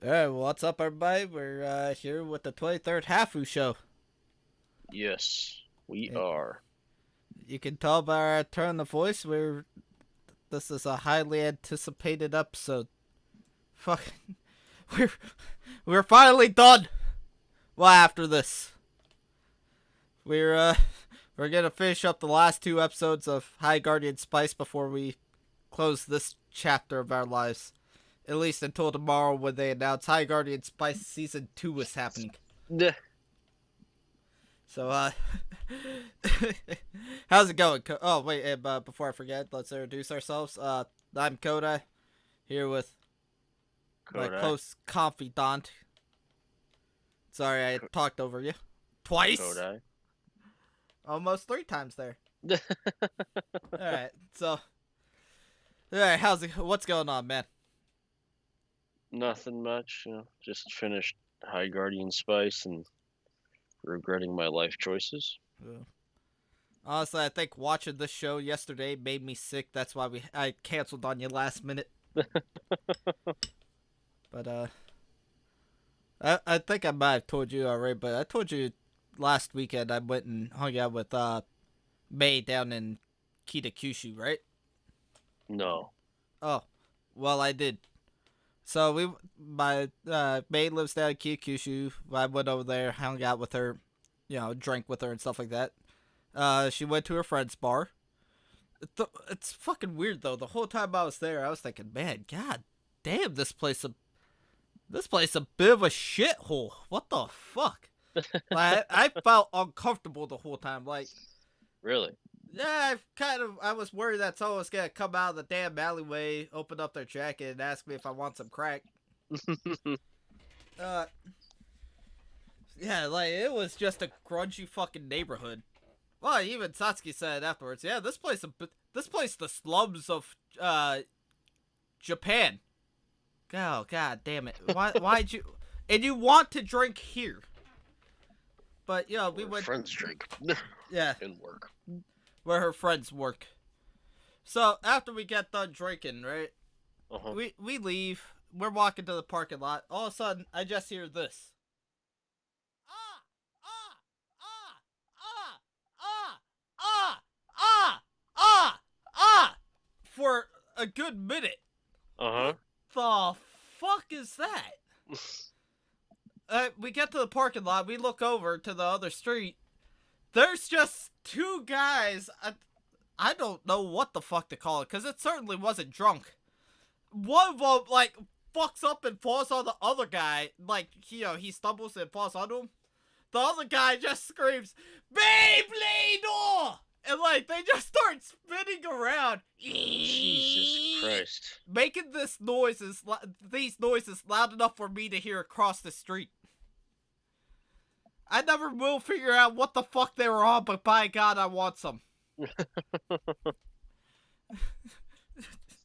Alright, well, what's up, everybody? We're here with the 23rd Hafu show. Yes, we And are. you can tell by our tone of voice, this is a highly anticipated episode. Fuck, we're we're finally done. Well, after this, we're uh we're gonna finish up the last two episodes of High Guardian Spice before we close this chapter of our lives. At least until tomorrow when they announce High Guardian Spice season 2 is happening. Duh. So, how's it going? Oh, wait, before I forget, let's introduce ourselves. I'm Koda, here with my Kodai. close confidant. Sorry, I Ko- talked over you. Twice? Kodai. Almost three times there. Alright, so, alright, what's going on, man? Nothing much. Just finished High Guardian Spice and regretting my life choices. Honestly, I think watching this show yesterday made me sick. That's why I canceled on you last minute. But, I think I might have told you already, but I told you last weekend I went and hung out with May down in Kitakyushu, right? No. Oh, well, I did. So my May lives down in Kitakyushu. I went over there, hung out with her, drank with her and stuff like that. She went to her friend's bar. It's fucking weird though. The whole time I was there, I was thinking, man, god damn, this place a bit of a shithole. What the fuck? Like, I felt uncomfortable the whole time. Like, Really? yeah, I was worried that someone was gonna come out of the damn alleyway, open up their jacket, and ask me if I want some crack. Uh, yeah, like it was just a grungy fucking neighborhood. Well, even Satsuki said afterwards, yeah, this place the slums of Japan. Oh god damn it! Why'd you? And you want to drink here? But we Where went. friends drink Yeah, and work. where her friends work. So after we get done drinking, right? Uh-huh. We leave. We're walking to the parking lot. All of a sudden, I just hear this. Ah! Ah! Ah! Ah! Ah! Ah! Ah! Ah! Ah! For a good minute. Uh-huh. What the fuck is that? We get to the parking lot. We look over to the other street. There's just two guys. I don't know what the fuck to call it because it certainly wasn't drunk. One of them like fucks up and falls on the other guy. Like he stumbles and falls onto him. The other guy just screams, "Beyblade!" And like they just start spinning around, Jesus Christ. making these noises loud enough for me to hear across the street. I never will figure out what the fuck they were on, but by God, I want some.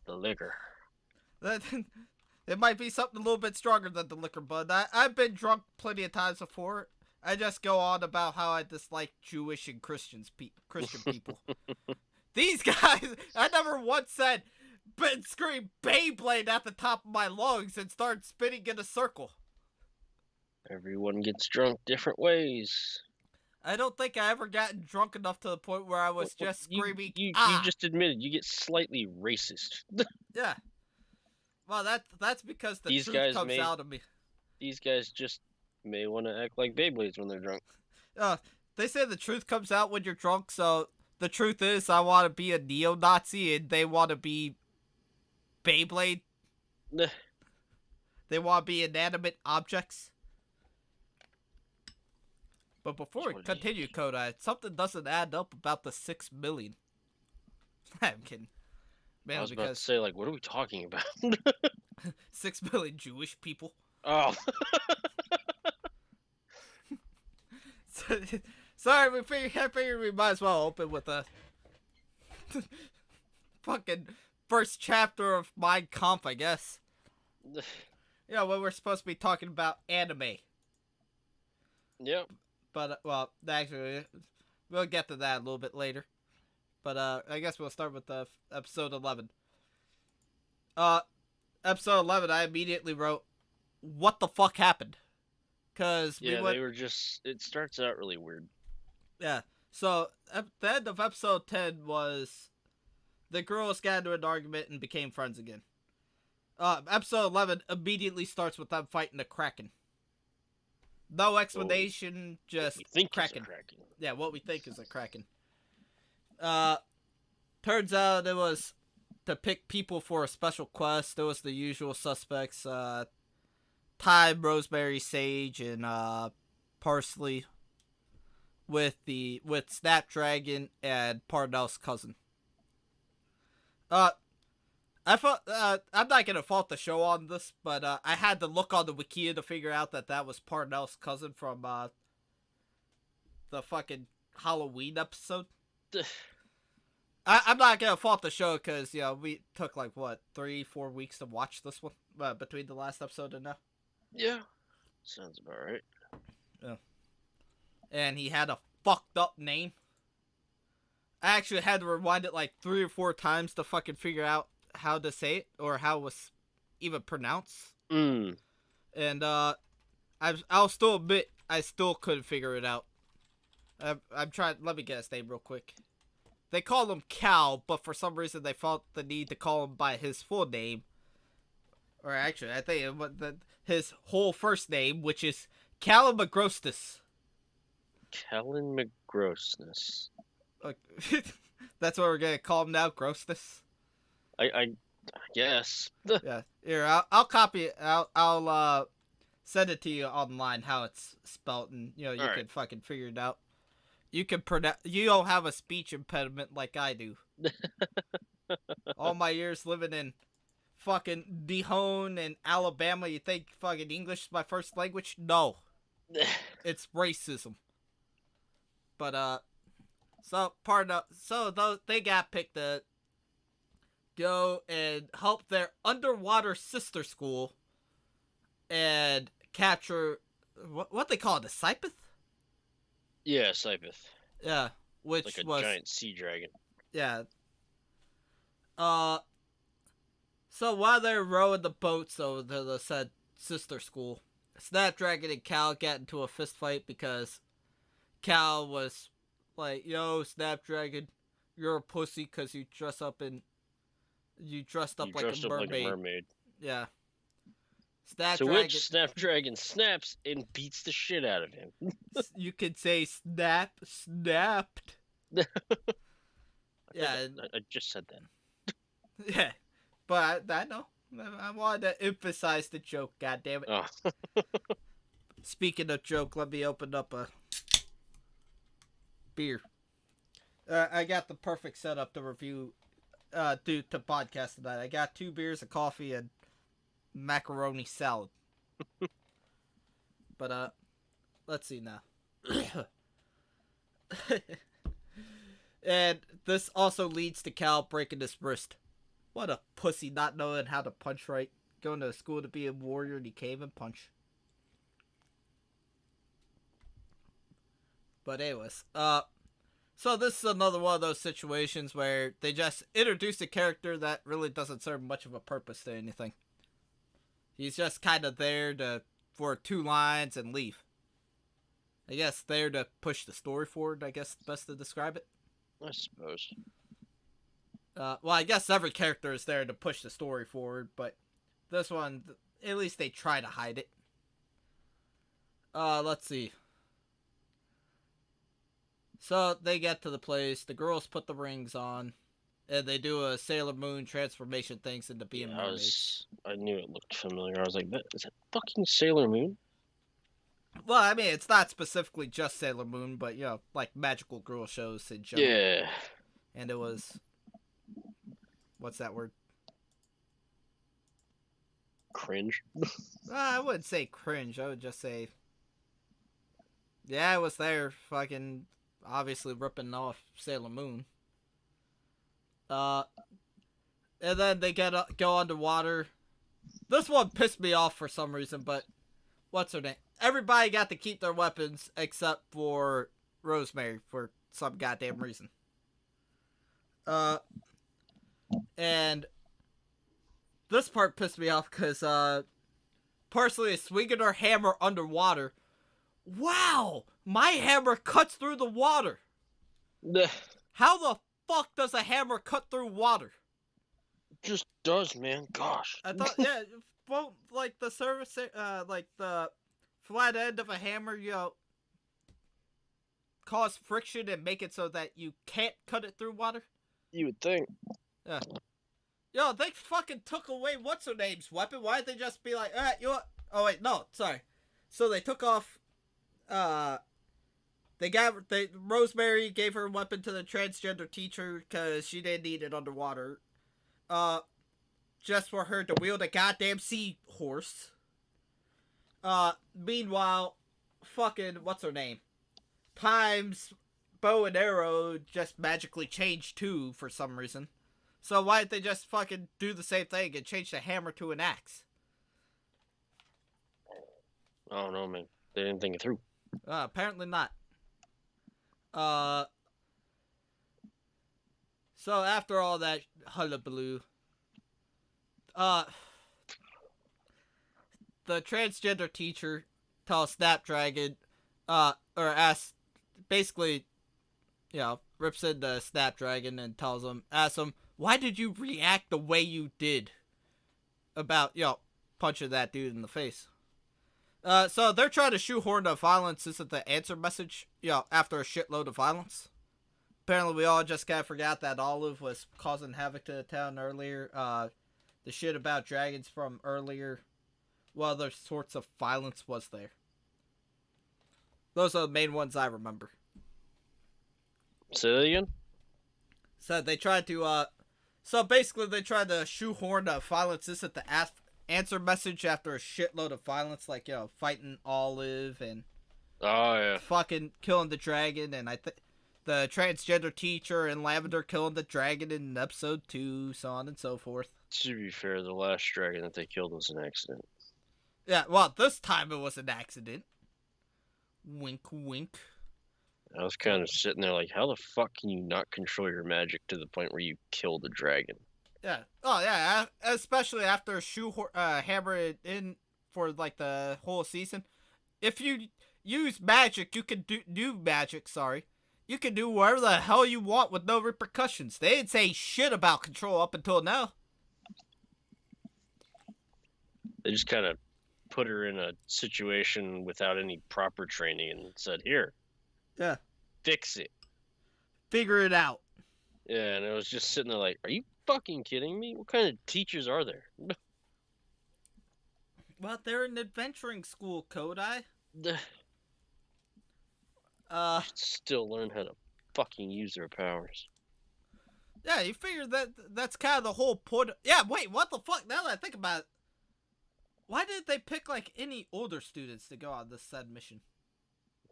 The liquor. It might be something a little bit stronger than the liquor, but I've been drunk plenty of times before. I just go on about how I dislike Jewish and Christian people. These guys, I never once said, but scream Beyblade at the top of my lungs and start spinning in a circle. Everyone gets drunk different ways. I don't think I ever gotten drunk enough to the point where I was just You, screaming, you ah! just admitted you get slightly racist. Yeah. Well, that's because the These truth guys comes may out of me. these guys just may want to act like Beyblades when they're drunk. Uh, they say the truth comes out when you're drunk, so the truth is I want to be a neo-Nazi and they want to be Beyblade. They want to be inanimate objects. But before we continue, Koda, something doesn't add up about the 6 million. I'm kidding. Man, I was about to because say, like, what are we talking about? 6 million Jewish people. Oh, Sorry, I figured we might as well open with a fucking first chapter of Mein Kampf, I guess. When we're supposed to be talking about anime. yep. But, well, actually, we'll get to that a little bit later. But, I guess we'll start with episode 11. Uh, episode 11, I immediately wrote, what the fuck happened. Because we Yeah, went. they were just. It starts out really weird. Yeah. So, at the end of episode 10 was the girls got into an argument and became friends again. Episode 11 immediately starts with them fighting the Kraken. No Well, explanation, what we just think is a Kraken. Kraken. Yeah, what we think is a Kraken. Uh, Turns out it was to pick people for a special quest. It was the usual suspects: thyme, rosemary, sage, and parsley. With Snapdragon and Parnell's cousin. Uh, I thought I'm not gonna fault the show on this, but I had to look on the Wikia to figure out that was Parnell's cousin from the fucking Halloween episode. I'm not gonna fault the show because we took like what 3-4 weeks to watch this one between the last episode and now. Yeah, sounds about right. Yeah. And he had a fucked up name. I actually had to rewind it like 3 or 4 times to fucking figure out how to say it or how it was even pronounced. Mm. And I'll still admit I still couldn't figure it out. I'm trying. Let me get his name real quick. They call him Cal, but for some reason they felt the need to call him by his full name. Or actually, I think it was his whole first name, which is Callum McGrostis. Kellen McGrossness. That's what we're gonna call him now, Grossness. I guess. Yeah, here I'll copy it. I'll send it to you online how it's spelled, and you All right. can fucking figure it out. You can pronounce. You don't have a speech impediment like I do. All my years living in fucking Dehone and Alabama, you think fucking English is my first language? No, it's racism. But so they got picked to go and help their underwater sister school and capture what they call it, a Scypeth? Yeah, Scypeth. Yeah, which Like a was giant sea dragon. yeah. So while they're rowing the boats over to the said sister school, Snapdragon and Cal get into a fist fight because Cal was like, "Yo, Snapdragon, you're a pussy because you dressed up like a mermaid." Like a mermaid. Yeah. To which Snapdragon snaps and beats the shit out of him. You could say snapped. Yeah. I just said that. Yeah. But I know. I wanted to emphasize the joke, goddammit. Oh. Speaking of joke, let me open up a beer. I got the perfect setup to review, to podcast tonight. I got 2 beers, a coffee, and macaroni salad. But let's see now. And this also leads to Cal breaking his wrist. What a pussy, not knowing how to punch right. Going to school to be a warrior and he can't even punch. But anyways, so this is another one of those situations where they just introduce a character that really doesn't serve much of a purpose to anything. He's just kind of there for 2 lines and leave. I guess there to push the story forward, I guess the best to describe it. I suppose. Well, I guess every character is there to push the story forward, but this one, at least they try to hide it. Let's see. So they get to the place, the girls put the rings on, and they do a Sailor Moon transformation things into being mermaids. I knew it looked familiar. I was like, is that fucking Sailor Moon? Well, I mean, it's not specifically just Sailor Moon, but, like magical girl shows in general. Yeah. And it was... What's that word? Cringe. I wouldn't say cringe. I would just say... Yeah, it was there, fucking... obviously ripping off Sailor Moon. And then they go underwater. This one pissed me off for some reason, but... What's her name? Everybody got to keep their weapons except for Rosemary for some goddamn reason. And this part pissed me off because Parsley is swinging her hammer underwater. Wow! My hammer cuts through the water. Nah, How the fuck does a hammer cut through water? just does, man. Gosh. I thought, yeah, well, like the surface, like the flat end of a hammer, cause friction and make it so that you can't cut it through water. You would think. Yeah. Yo, they fucking took away what's her name's weapon. Why did they just be like, you know what? Oh wait, no, sorry. So they took off. Rosemary gave her weapon to the transgender teacher because she didn't need it underwater. Just for her to wield a goddamn seahorse. Meanwhile, fucking what's her name? Time's bow and arrow just magically changed too for some reason. So why didn't they just fucking do the same thing and change the hammer to an axe? I don't know, man. They didn't think it through. Apparently not. So after all that hullabaloo, the transgender teacher tells Snapdragon, or asks, basically, rips into Snapdragon and asks him, why did you react the way you did about, punching that dude in the face? So they're trying to shoehorn the violence isn't the answer message, after a shitload of violence. Apparently we all just kind of forgot that Olive was causing havoc to the town earlier. The shit about dragons from earlier, what other sorts of violence was there? Those are the main ones I remember. Say that again? So they tried to, so basically they tried to shoehorn the violence isn't the answer message after a shitload of violence, like, fighting Olive and fucking killing the dragon, and the transgender teacher and Lavender killing the dragon in episode 2, so on and so forth. To be fair, the last dragon that they killed was an accident. Yeah, well, this time it was an accident. Wink, wink. I was kind of sitting there like, how the fuck can you not control your magic to the point where you kill the dragon? Yeah. Oh, yeah. Especially after hammer it in for, like, the whole season. If you use magic, you can do magic, sorry. You can do whatever the hell you want with no repercussions. They didn't say shit about control up until now. They just kind of put her in a situation without any proper training and said, here. Yeah. Fix it. Figure it out. Yeah, and I was just sitting there like, are you fucking kidding me? What kind of teachers are there? Well, they're an adventuring school, Kodai. Still learn how to fucking use their powers. Yeah, you figure that's kind of the whole point. Yeah, wait, what the fuck? Now that I think about it, why did they pick, like, any older students to go on this said mission?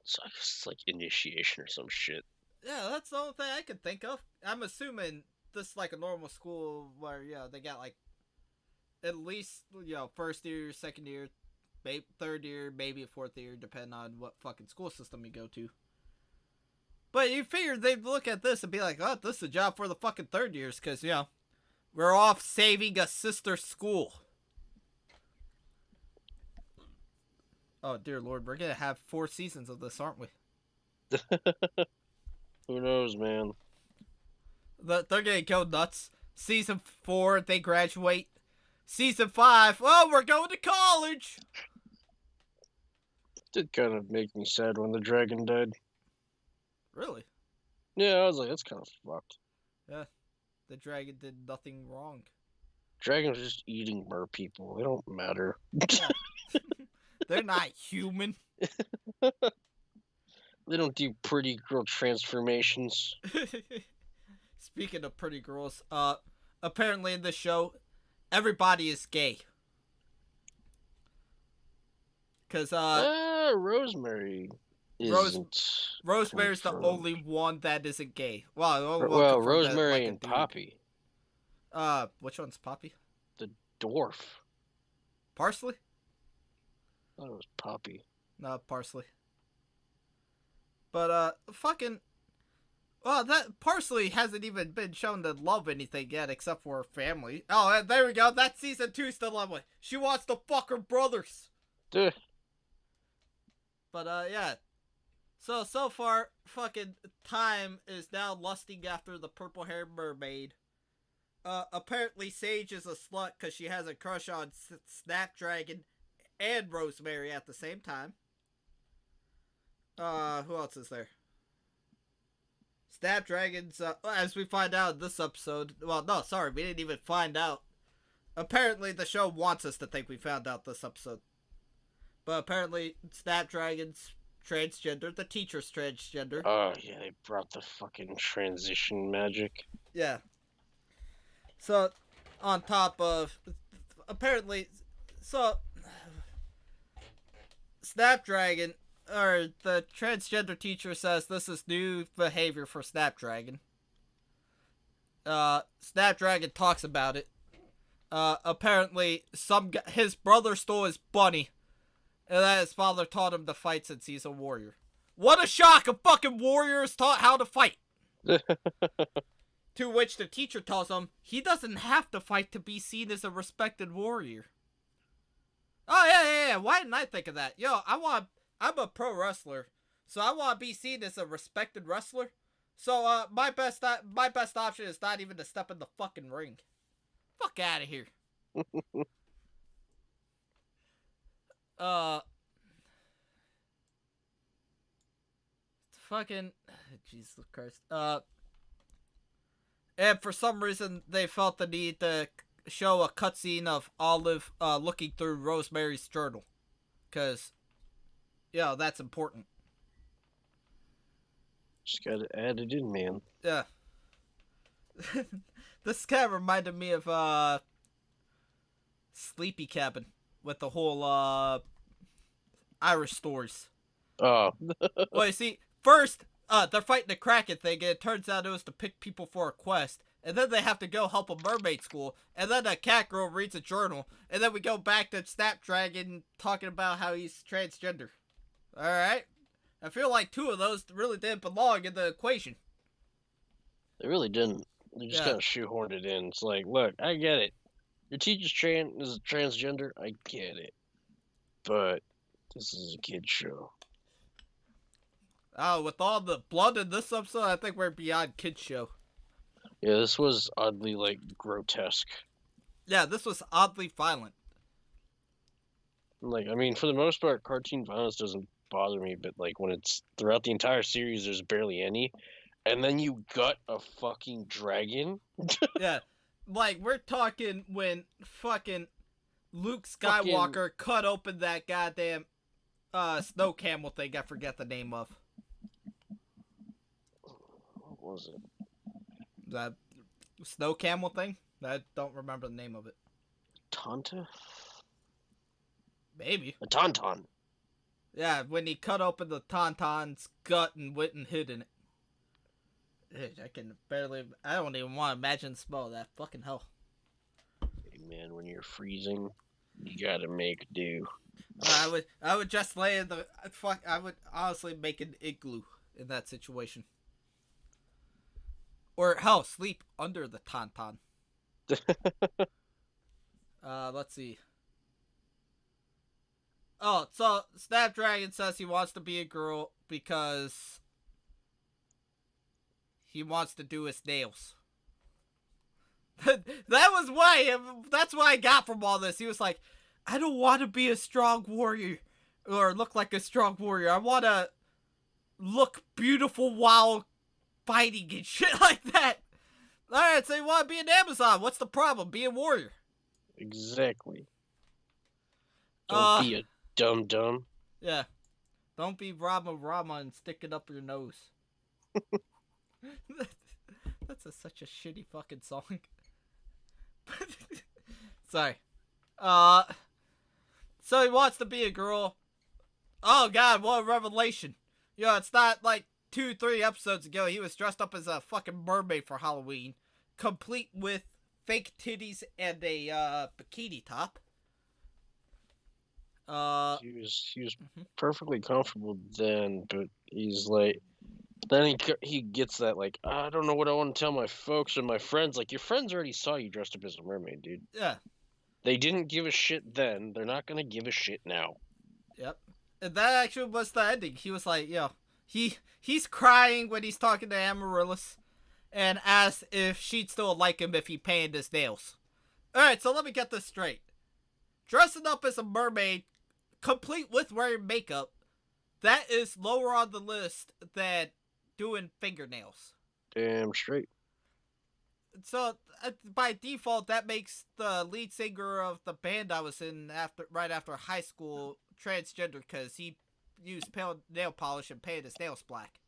It's like initiation or some shit. Yeah, that's the only thing I could think of. I'm assuming this is like a normal school where, they got, like, at least, first year, second year, third year, maybe a fourth year, depending on what fucking school system you go to. But you figure they'd look at this and be like, oh, this is a job for the fucking third years, because, we're off saving a sister school. Oh, dear Lord, we're going to have 4 seasons of this, aren't we? Who knows, man? They're going to go nuts. Season 4, they graduate. Season 5, oh, we're going to college! It did kind of make me sad when the dragon died. Really? Yeah, I was like, that's kind of fucked. Yeah, the dragon did nothing wrong. Dragons are just eating mer people. They don't matter. Yeah. They're not human. They don't do pretty girl transformations. Speaking of pretty girls, apparently in this show, everybody is gay. Cause Rosemary isn't. Rosemary's the confirmed. only one that isn't gay. Well, Rosemary and Poppy. Which one's Poppy? The dwarf. Parsley? I thought it was Poppy. No, Parsley. But fucking Well, that parsley hasn't even been shown to love anything yet except for her family. Oh, there we go. That's season 2 still on with. She wants to fuck her brothers. Duh. But, yeah. So far, fucking Time is now lusting after the purple haired mermaid. Apparently Sage is a slut because she has a crush on Snapdragon and Rosemary at the same time. Who else is there? Snapdragon's, as we find out in this episode, well, no, sorry, we didn't even find out. Apparently, the show wants us to think we found out this episode. But apparently, Snapdragon's transgender, the teacher's transgender. Oh, yeah, they brought the fucking transition magic. Yeah. So, on top of, apparently, so, Snapdragon, or the transgender teacher says this is new behavior for Snapdragon. Snapdragon talks about it. Apparently, his brother stole his bunny, and that his father taught him to fight since he's a warrior. What a shock! A fucking warrior is taught how to fight! To which the teacher tells him he doesn't have to fight to be seen as a respected warrior. Oh, yeah. Why didn't I think of that? Yo, I'm a pro wrestler, so I want to be seen as a respected wrestler. So, my best option is not even to step in the fucking ring. Fuck out of here. Fucking, Jesus Christ. And for some reason, they felt the need to show a cutscene of Olive looking through Rosemary's journal. Because, yeah, that's important. Just gotta add it in, man. Yeah. This kind of reminded me of Sleepy Cabin with the whole Irish stories. Oh. Well, you see, first, they're fighting the Kraken thing, and it turns out it was to pick people for a quest. And then they have to go help a mermaid school. And then a cat girl reads a journal. And then we go back to Snapdragon talking about how he's transgender. Alright? I feel like 2 of those really didn't belong in the equation. They really didn't. They just kind of shoehorned it in. It's like, look, I get it. Your teacher's is transgender. I get it. But this is a kid's show. Oh, with all the blood in this episode, I think we're beyond kids show. Yeah, this was oddly, grotesque. Yeah, this was oddly violent. I mean, for the most part, cartoon violence doesn't bother me, but, when it's throughout the entire series, there's barely any. And then you gut a fucking dragon? Yeah. We're talking when fucking Luke Skywalker cut open that goddamn snow camel thing I forget the name of. What was it? That snow camel thing? I don't remember the name of it. Tanta? Maybe. A tauntaun. Yeah, when he cut open the tauntaun's gut and went and hid in it. I don't even want to imagine the smell of that. Fucking hell. Hey man, when you're freezing, you gotta make do. I would just lay in the I would honestly make an igloo in that situation. Or hell, sleep under the tauntaun. Let's see. Oh, so Snapdragon says he wants to be a girl because he wants to do his nails. That's what I got from all this. He was like, I don't want to be a strong warrior or look like a strong warrior. I want to look beautiful while fighting and shit like that. Alright, so you want to be an Amazon. What's the problem? Be a warrior. Exactly. Don't be a dum-dum. Yeah. Don't be Rama and stick it up your nose. That's such a shitty fucking song. Sorry. So he wants to be a girl. Oh god, what a revelation. It's not like 2-3 episodes ago he was dressed up as a fucking mermaid for Halloween, complete with fake titties and a bikini top. He was perfectly comfortable then, but he's like, Then he gets that like, I don't know what I want to tell my folks and my friends. Like, your friends already saw you dressed up as a mermaid, dude. Yeah. They didn't give a shit then. They're not gonna give a shit now. Yep. And that actually was the ending. He was like, yo, he's crying when he's talking to Amaryllis, and asks if she'd still like him if he painted his nails. All right, so let me get this straight. Dressing up as a mermaid, complete with wearing makeup, that is lower on the list than doing fingernails. Damn straight. So by default, that makes the lead singer of the band I was in right after high school transgender because he used pale nail polish and painted his nails black.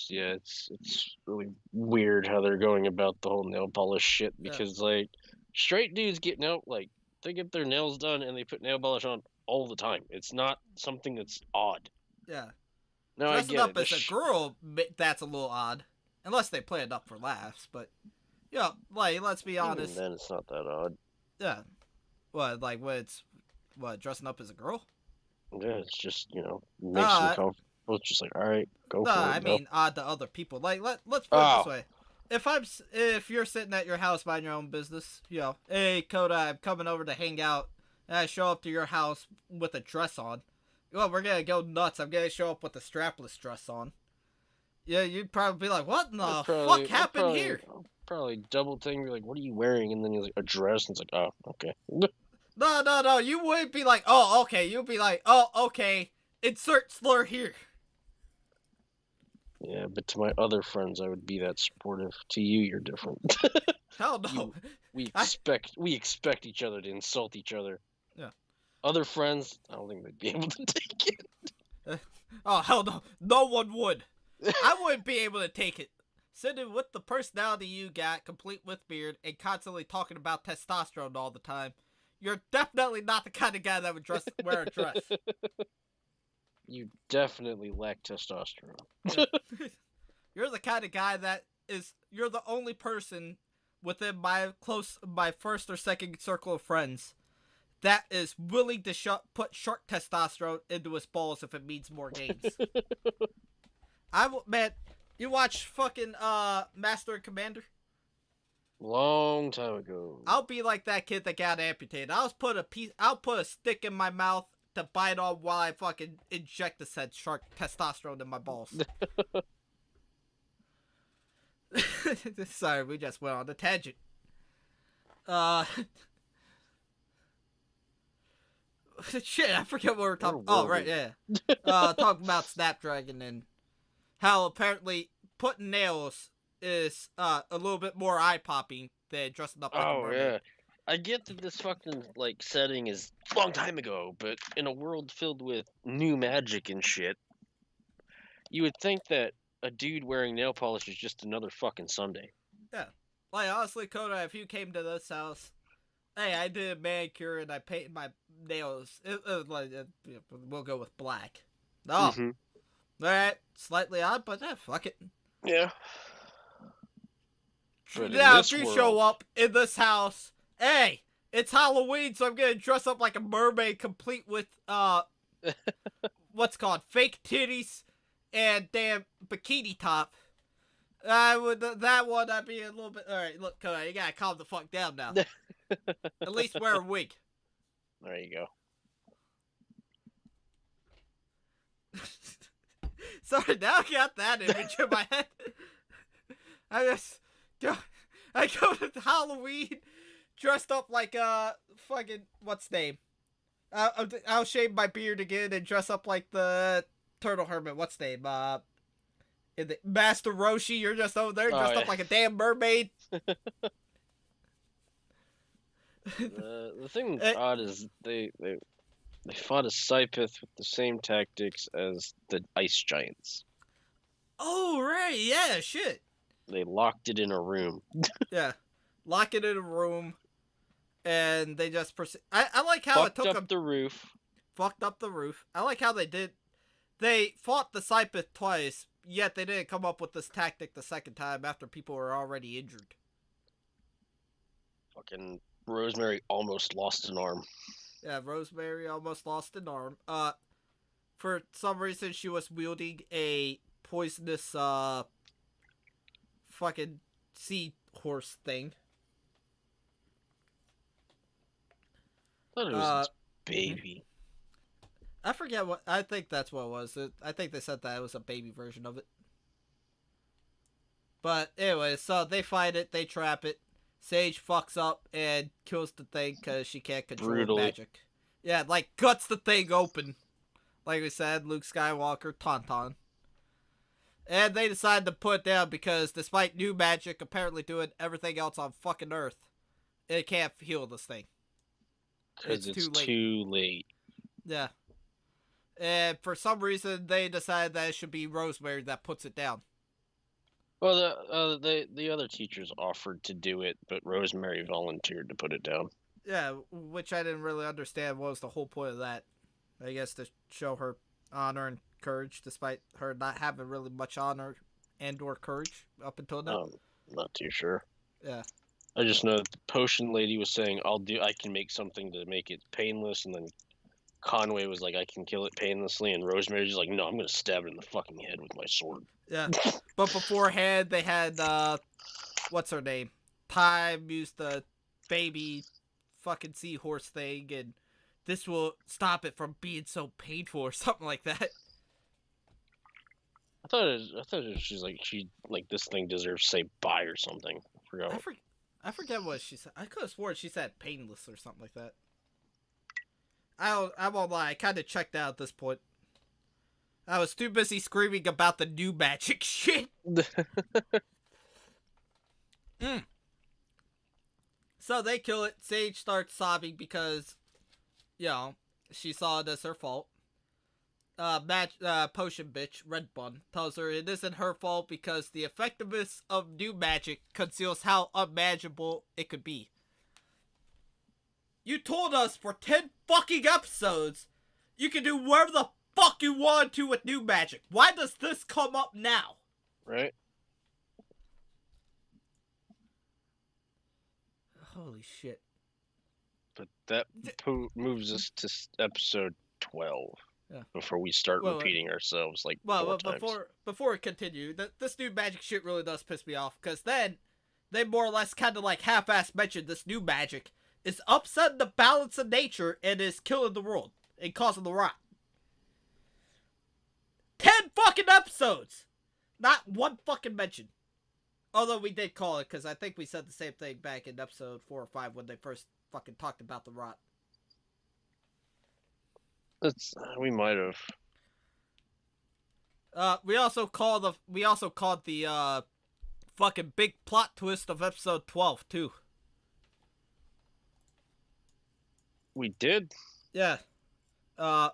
Yeah, it's really weird how they're going about the whole nail polish shit because like straight dudes get they get their nails done and they put nail polish on all the time. It's not something that's odd. Yeah. No, I Dressing get up it. as a girl, that's a little odd. Unless they play it up for laughs, but yeah, like let's be honest. Even then, it's not that odd. Yeah. What dressing up as a girl? Yeah, it's just makes them comfortable. It's just like, all right, go for it. I mean odd to other people. Like let's put it this way. If you're sitting at your house minding your own business, hey Coda, I'm coming over to hang out, and I show up to your house with a dress on. Well, we're gonna go nuts. I'm gonna show up with a strapless dress on. Yeah, you'd probably be like, "What in the fuck happened here?" I'll probably double think, be like, "What are you wearing?" And then you're like, "A dress," and it's like, "Oh, okay." No. You wouldn't be like, "Oh, okay." You'd be like, "Oh, okay." Insert slur here. Yeah, but to my other friends, I would be that supportive. To you, you're different. Hell no. We expect each other to insult each other. Yeah. Other friends, I don't think they'd be able to take it. Oh hell no. No one would. I wouldn't be able to take it. Sitting with the personality you got, complete with beard, and constantly talking about testosterone all the time, you're definitely not the kind of guy that would wear a dress. You definitely lack testosterone. Yeah. You're the kind of guy you're the only person within my first or second circle of friends that is willing to put short testosterone into his balls if it means more gains. Man, you watch fucking Master and Commander? Long time ago. I'll be like that kid that got amputated. I'll put a stick in my mouth to bite on while I fucking inject the said shark testosterone in my balls. Sorry, we just went on a tangent. Shit, I forget what we're talking. Oh, right, yeah. Talking about Snapdragon and how apparently putting nails is a little bit more eye popping than dressing up like a mermaid. Yeah. I get that this fucking setting is a long time ago, but in a world filled with new magic and shit, you would think that a dude wearing nail polish is just another fucking Sunday. Yeah. Like, honestly, Coda, if you came to this house, hey, I did a manicure and I painted my nails. We'll go with black. Oh. Mm-hmm. Alright, slightly odd, but fuck it. Yeah. But now, if you show up in this house, hey, it's Halloween, so I'm gonna dress up like a mermaid, complete with what's called fake titties and damn bikini top. I'd be a little bit. All right, look, Coda, you gotta calm the fuck down now. At least wear a wig. There you go. Sorry, now I got that image in my head. I go to Halloween dressed up like fucking what's name? I'll shave my beard again and dress up like the turtle hermit. What's name? In the Master Roshi, you're just over there dressed up like a damn mermaid. The thing that's odd is they fought a Scypeth with the same tactics as the ice giants. Oh right, yeah, shit. They locked it in a room. Yeah, lock it in a room, and they just I like how it took them. the roof. Fucked up the roof. I like how they did. They fought the Scypeth twice, yet they didn't come up with this tactic the second time after people were already injured. Fucking Rosemary almost lost an arm. Yeah, Rosemary almost lost an arm. for some reason she was wielding a poisonous fucking seahorse thing. I thought it was its baby. I forget what. I think that's what it was. I think they said that it was a baby version of it. But anyway, so they fight it, they trap it. Sage fucks up and kills the thing because she can't control Brutally. magic. Yeah, like cuts the thing open. Like we said, Luke Skywalker, Tauntaun. And they decide to put it down because despite new magic apparently doing everything else on fucking Earth, it can't heal this thing. Because it's too late. Yeah. And for some reason, they decided that it should be Rosemary that puts it down. Well, the other teachers offered to do it, but Rosemary volunteered to put it down. Yeah, which I didn't really understand what was the whole point of that. I guess to show her honor and courage, despite her not having really much honor and or courage up until now. Not too sure. Yeah. I just know that the potion lady was saying, I can make something to make it painless, and then Conway was like, I can kill it painlessly, and Rosemary's just like, no, I'm gonna stab it in the fucking head with my sword. Yeah. But beforehand, they had, what's her name? Time used the baby fucking seahorse thing, and this will stop it from being so painful or something like that. I thought it was she's like this thing deserves to say bye or something. I forget what she said. I could have sworn she said painless or something like that. I won't lie, I kind of checked out at this point. I was too busy screaming about the new magic shit. So they kill it. Sage starts sobbing because, you know, she saw it as her fault. Potion bitch, Red Bun, tells her it isn't her fault because the effectiveness of new magic conceals how unmanageable it could be. You told us for 10 fucking episodes you can do whatever the fuck you want to with new magic. Why does this come up now? Right? Holy shit. But that moves us to episode 12. Yeah. Before we start repeating ourselves like four times. Before we continue, this new magic shit really does piss me off, because then they more or less kind of like half-ass mentioned this new magic is upsetting the balance of nature and is killing the world and causing the rot. 10 fucking episodes! Not one fucking mention. Although we did call it, because I think we said the same thing back in episode 4 or 5 when they first fucking talked about the rot. We might have. We also called the fucking big plot twist of episode 12 too. We did? Yeah. The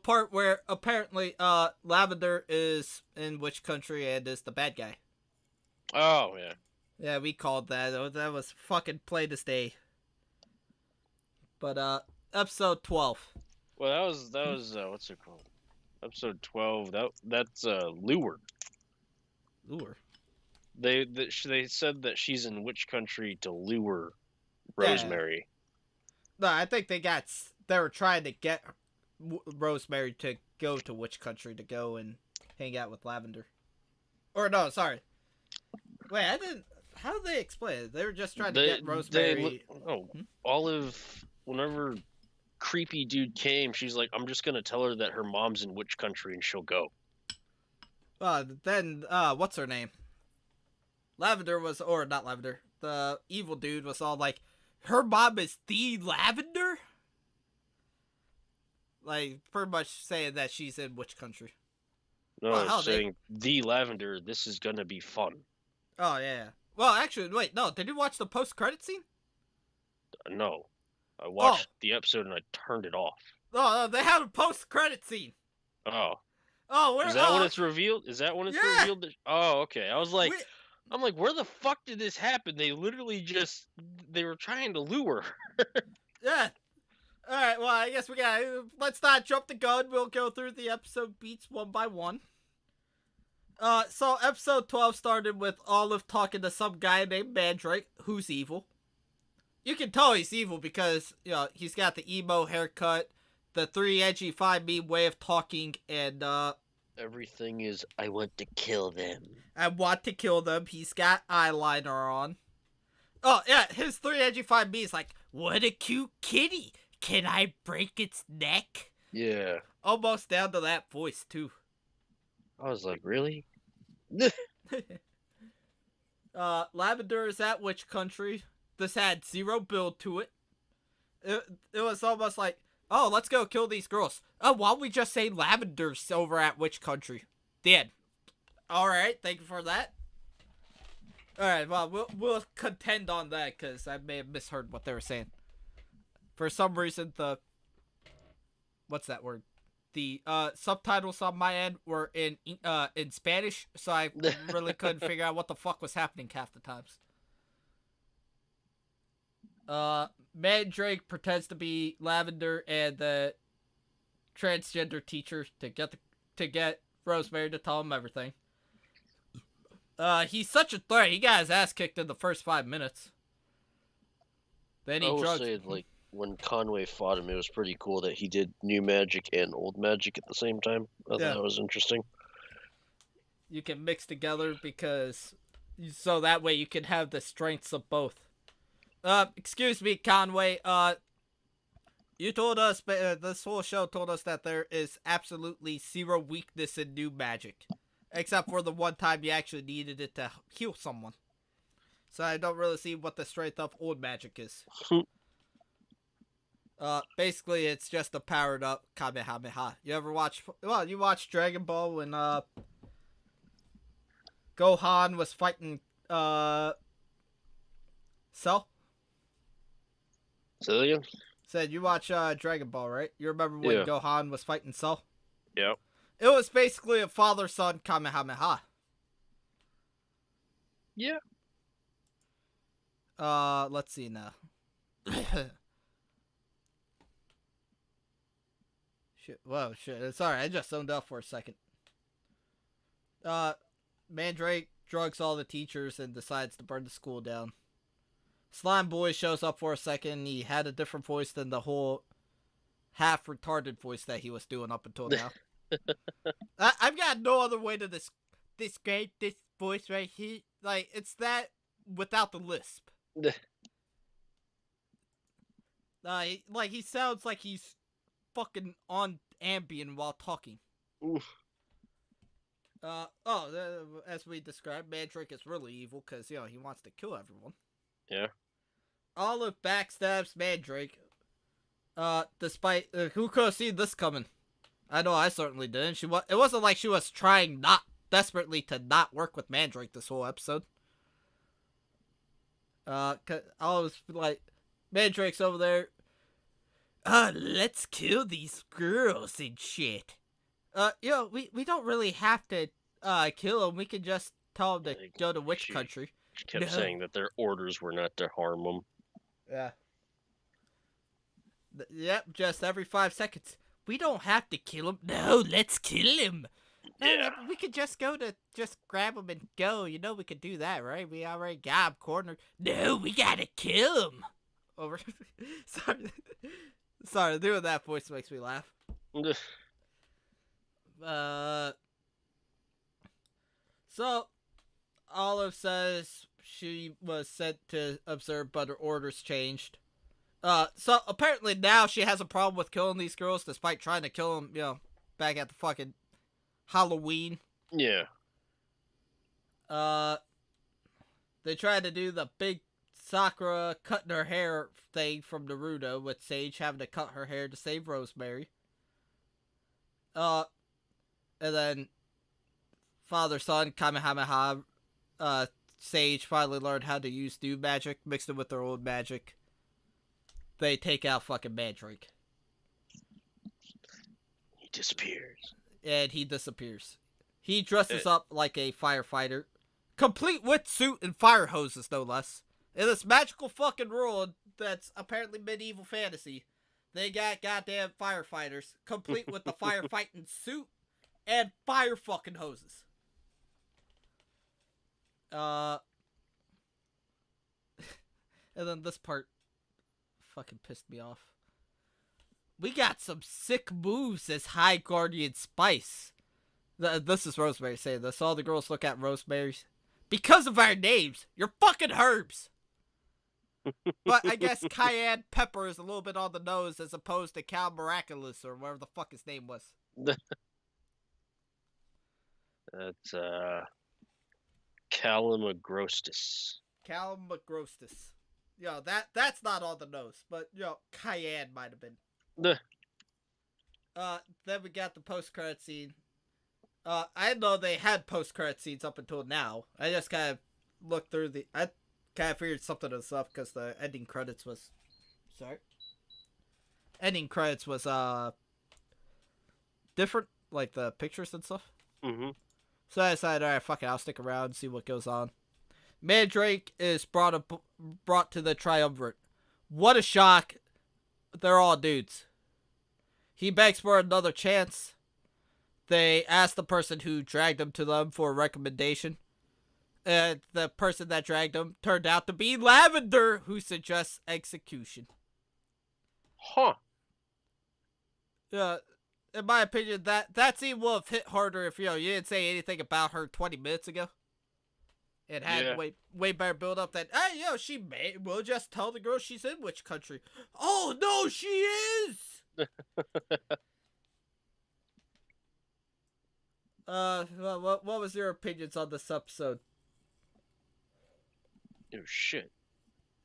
part where apparently Lavender is in which country and is the bad guy. Oh yeah. Yeah, we called that. That was fucking plain as day. But episode 12. Well, that was what's it called? Episode 12. That's Lure. Lure. They said that she's in which country to lure Rosemary. Yeah. No, I think they were trying to get Rosemary to go to which country to go and hang out with Lavender. Or no, sorry. Wait, I didn't. How did they explain it? They were just trying to get Rosemary. Olive. Whenever creepy dude came, she's like, I'm just gonna tell her that her mom's in which country and she'll go. Then what's her name? Lavender was, or not Lavender, the evil dude was all like, her mom is the Lavender? Like, pretty much saying that she's in which country. No, saying, the Lavender, this is gonna be fun. Oh, yeah. Well, actually, wait, no, did you watch the post-credit scene? No. I watched the episode and I turned it off. Oh, they had a post-credit scene. Oh. Oh, is that when it's revealed? Is that when it's revealed? Oh, okay. I was like, where the fuck did this happen? They literally they were trying to lure her. Yeah. Alright, well, I guess let's not jump the gun. We'll go through the episode beats one by one. So episode 12 started with Olive talking to some guy named Mandrake, who's evil. You can tell he's evil because, you know, he's got the emo haircut, the 3NG5 way of talking, and Everything is, I want to kill them. I want to kill them. He's got eyeliner on. Oh yeah, his 3NG5 is like, what a cute kitty. Can I break its neck? Yeah. Almost down to that voice too. I was like, really? Lavender is at which country? This had zero build to it. It was almost like, oh, let's go kill these girls. Oh, why don't we just say Lavender's over at which country? Dead. Alright, thank you for that. Alright, well, we'll contend on that, because I may have misheard what they were saying. For some reason, what's that word? The subtitles on my end were in Spanish, so I really couldn't figure out what the fuck was happening half the times. Mandrake pretends to be Lavender and the transgender teacher to get Rosemary to tell him everything. He's such a threat. He got his ass kicked in the first 5 minutes. Then he drugs. Say, like, when Conway fought him, it was pretty cool that he did new magic and old magic at the same time. I thought that was interesting. You can mix together so that way you can have the strengths of both. Excuse me, Conway. You told us, this whole show told us that there is absolutely zero weakness in new magic. Except for the one time you actually needed it to heal someone. So I don't really see what the strength of old magic is. Basically it's just a powered up Kamehameha. You watched Dragon Ball when, Gohan was fighting, Cell? Cillian? Said you watch, Dragon Ball, right? You remember when Gohan was fighting Cell? Yep. It was basically a father-son Kamehameha. Yeah. Let's see now. Shit. Whoa, shit. Sorry, I just zoned out for a second. Mandrake drugs all the teachers and decides to burn the school down. Slime Boy shows up for a second. He had a different voice than the whole half-retarded voice that he was doing up until now. I've got no other way to describe this voice right here. Like, it's that without the lisp. He sounds like he's fucking on Ambien while talking. Oof. As we described, Mandrake is really evil because, he wants to kill everyone. Yeah. Olive backstabs Mandrake. Despite, who could have seen this coming? I know I certainly didn't. It wasn't like she was trying desperately to not work with Mandrake this whole episode. Cause I was like, Mandrake's over there. Let's kill these girls and shit. We don't really have to, kill them. We can just tell them to go to which country. She kept saying that their orders were not to harm them. Yeah. Yep, just every 5 seconds. We don't have to kill him. No, let's kill him. Yeah. We could just grab him and go. We could do that, right? We already got him cornered. No, we gotta kill him. Over. Sorry, doing that voice makes me laugh. So, Olive says she was sent to observe, but her orders changed. So apparently now she has a problem with killing these girls despite trying to kill them, back at the fucking Halloween. Yeah. They tried to do the big Sakura cutting her hair thing from Naruto with Sage having to cut her hair to save Rosemary. And then father-son Kamehameha, Sage finally learned how to use new magic, mixed it with their old magic. They take out fucking Mandrake. He disappears. And he disappears. He dresses up like a firefighter. Complete with suit and fire hoses, no less. In this magical fucking world that's apparently medieval fantasy, they got goddamn firefighters, complete with the firefighting suit and fire fucking hoses. And then this part fucking pissed me off. we got some sick moves as High Guardian Spice. This is Rosemary saying this. All the girls look at Rosemary's. Because of our names, you're fucking herbs. But I guess cayenne pepper is a little bit on the nose as opposed to Cal Miraculous or whatever the fuck his name was. That's Calamagrostis. Calamagrostis. Yo, that's not on the nose, but yo, cayenne might have been. Then we got the post-credit scene. I didn't know they had post-credit scenes up until now. I just kind of looked through I kind of figured something was up because the ending credits was... Sorry? Ending credits was, different, like the pictures and stuff. Mm-hmm. So I decided, alright, fuck it, I'll stick around and see what goes on. Mandrake is brought to the Triumvirate. What a shock. They're all dudes. He begs for another chance. They ask the person who dragged him to them for a recommendation. And the person that dragged him turned out to be Lavender, who suggests execution. Huh. In my opinion, that scene would have hit harder if you didn't say anything about her 20 minutes ago. It had way better build up than, hey, we'll just tell the girl she's in which country. Oh, no, she is! What was your opinions on this episode? Oh, shit.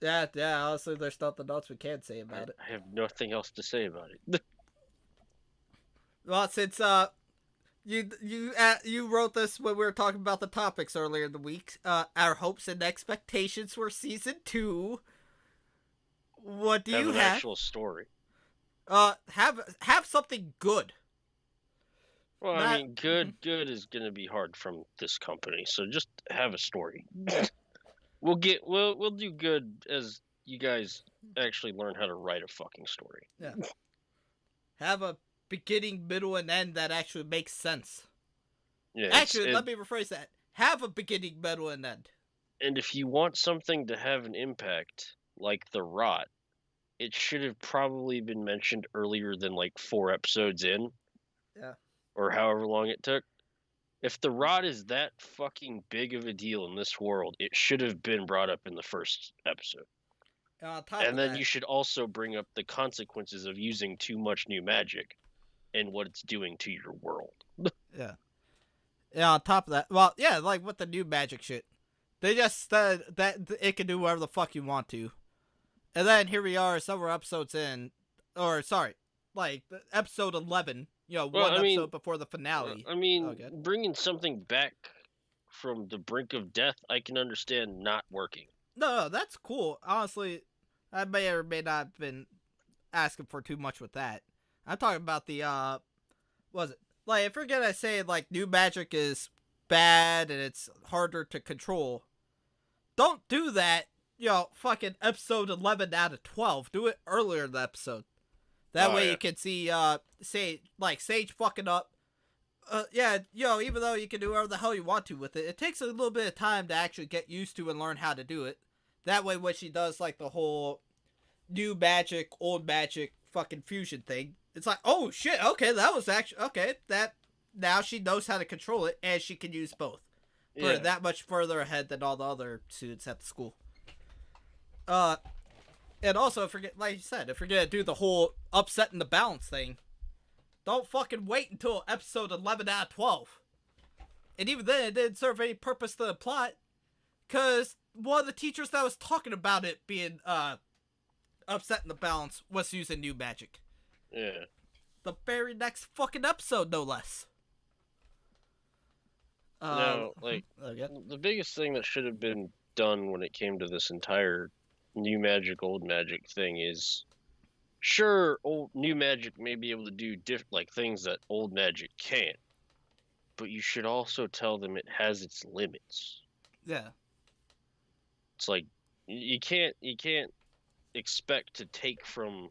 Yeah, honestly, there's nothing else we can say about it. I have nothing else to say about it. Well, since, you wrote this when we were talking about the topics earlier in the week, our hopes and expectations for season 2. What do you have? An actual story. Have something good. Well, I mean, good is gonna be hard from this company, so just have a story. We'll do good as you guys actually learn how to write a fucking story. Yeah. Have a beginning, middle, and end that actually makes sense. Yeah. Actually, let me rephrase that. Have a beginning, middle, and end. And if you want something to have an impact, like the rot, it should have probably been mentioned earlier than like 4 episodes in. Yeah. Or however long it took. If the rot is that fucking big of a deal in this world, it should have been brought up in the first episode. And then you should also bring up the consequences of using too much new magic and what it's doing to your world. Yeah. Yeah, on top of that, well, yeah, like with the new magic shit. They just said that it can do whatever the fuck you want to. And then here we are, several episodes in, like episode 11, one episode before the finale. Bringing something back from the brink of death, I can understand not working. No, that's cool. Honestly, I may or may not have been asking for too much with that. I'm talking about the, like, if you're gonna say, like, new magic is bad and it's harder to control, don't do that, fucking episode 11 out of 12. Do it earlier in the episode. That way you can see, Sage fucking up. Even though you can do whatever the hell you want to with it, it takes a little bit of time to actually get used to and learn how to do it. That way when she does, like, the whole new magic, old magic fucking fusion thing, it's like, oh shit, okay, that was actually, okay, that, now she knows how to control it, and she can use both. Put her that much further ahead than all the other students at the school. And also, like you said, if you're gonna do the whole upsetting the balance thing, don't fucking wait until episode 11 out of 12. And even then, it didn't serve any purpose to the plot, because one of the teachers that was talking about it being, upsetting the balance was using new magic. Yeah. The very next fucking episode, no less. The biggest thing that should have been done when it came to this entire new magic, old magic thing is, sure, new magic may be able to do things that old magic can't, but you should also tell them it has its limits. Yeah. It's like you can't expect to take from.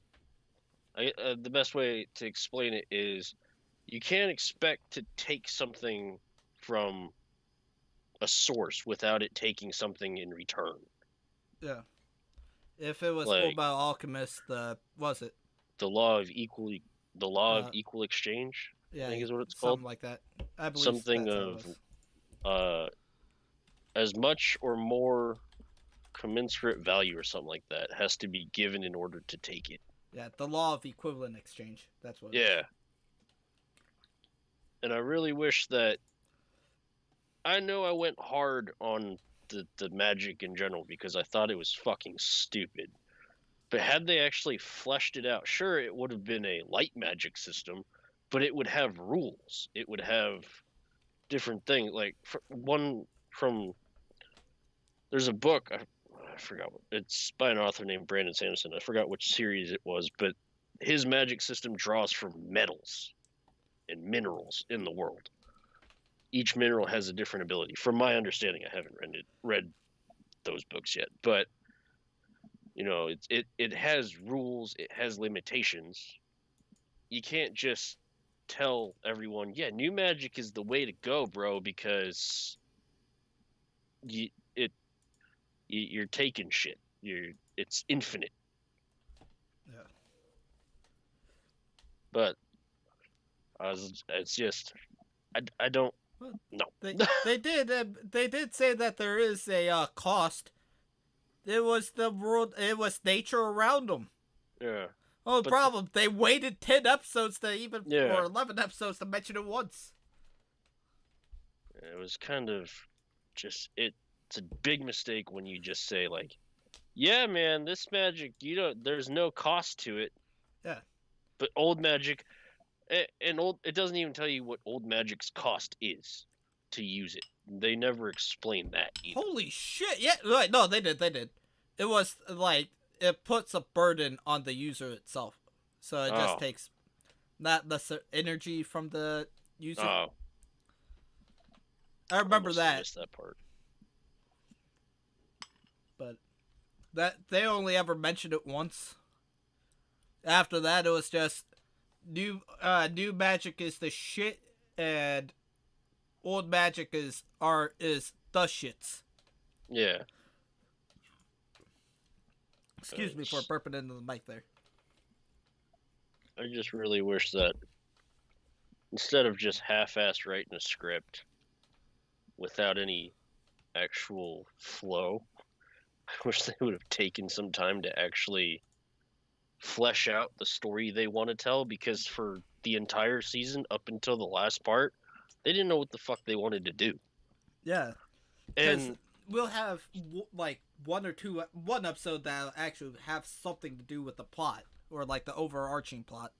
The best way to explain it is, you can't expect to take something from a source without it taking something in return. Yeah. If it was Full Metal Alchemist, was it? the law of Uh, equal exchange, I yeah, think is what it's called. something like that. I believe Something that's how it of was. uh as much or more commensurate value or something like that has to be given in order to take it. Yeah, the law of equivalent exchange. That's what it is. Yeah. And I really wish that I know I went hard on the magic in general because I thought it was fucking stupid. But had they actually fleshed it out, sure, it would have been a light magic system, but it would have rules. It would have different things. Like one from there's a book I forgot. It's by an author named Brandon Sanderson. I forgot which series it was, but his magic system draws from metals and minerals in the world. Each mineral has a different ability. From my understanding, I haven't read those books yet, but you know, it has rules, it has limitations. You can't just tell everyone, yeah, new magic is the way to go, bro, because you it you're taking shit. It's infinite. Yeah. But it's just I don't Well, no. they did say that there is a cost. It was the world. It was nature around them. Yeah, Oh, the but problem. They waited 10 episodes to even yeah, or 11 episodes to mention it once. it was kind of just it's a big mistake when you just say like, yeah, man, this magic, there's no cost to it. Yeah. But old magic, and old, it doesn't even tell you what old magic's cost is to use it. They never explain that either. Holy shit! Yeah, right. No, they did. They did. It was like it puts a burden on the user itself, so it just Oh, takes not the energy from the user. oh, I I remember must have that, missed that part. but that they only ever mentioned it once. After that, it was just new magic is the shit, and old magic is the shits. Yeah, Excuse me for it's, burping into the mic there. I just really wish that instead of just half-assed writing a script without any actual flow, I wish they would have taken some time to actually flesh out the story they want to tell because for the entire season up until the last part, they didn't know what the fuck they wanted to do. Yeah, because And we'll have like one episode that'll actually have something to do with the plot or like the overarching plot,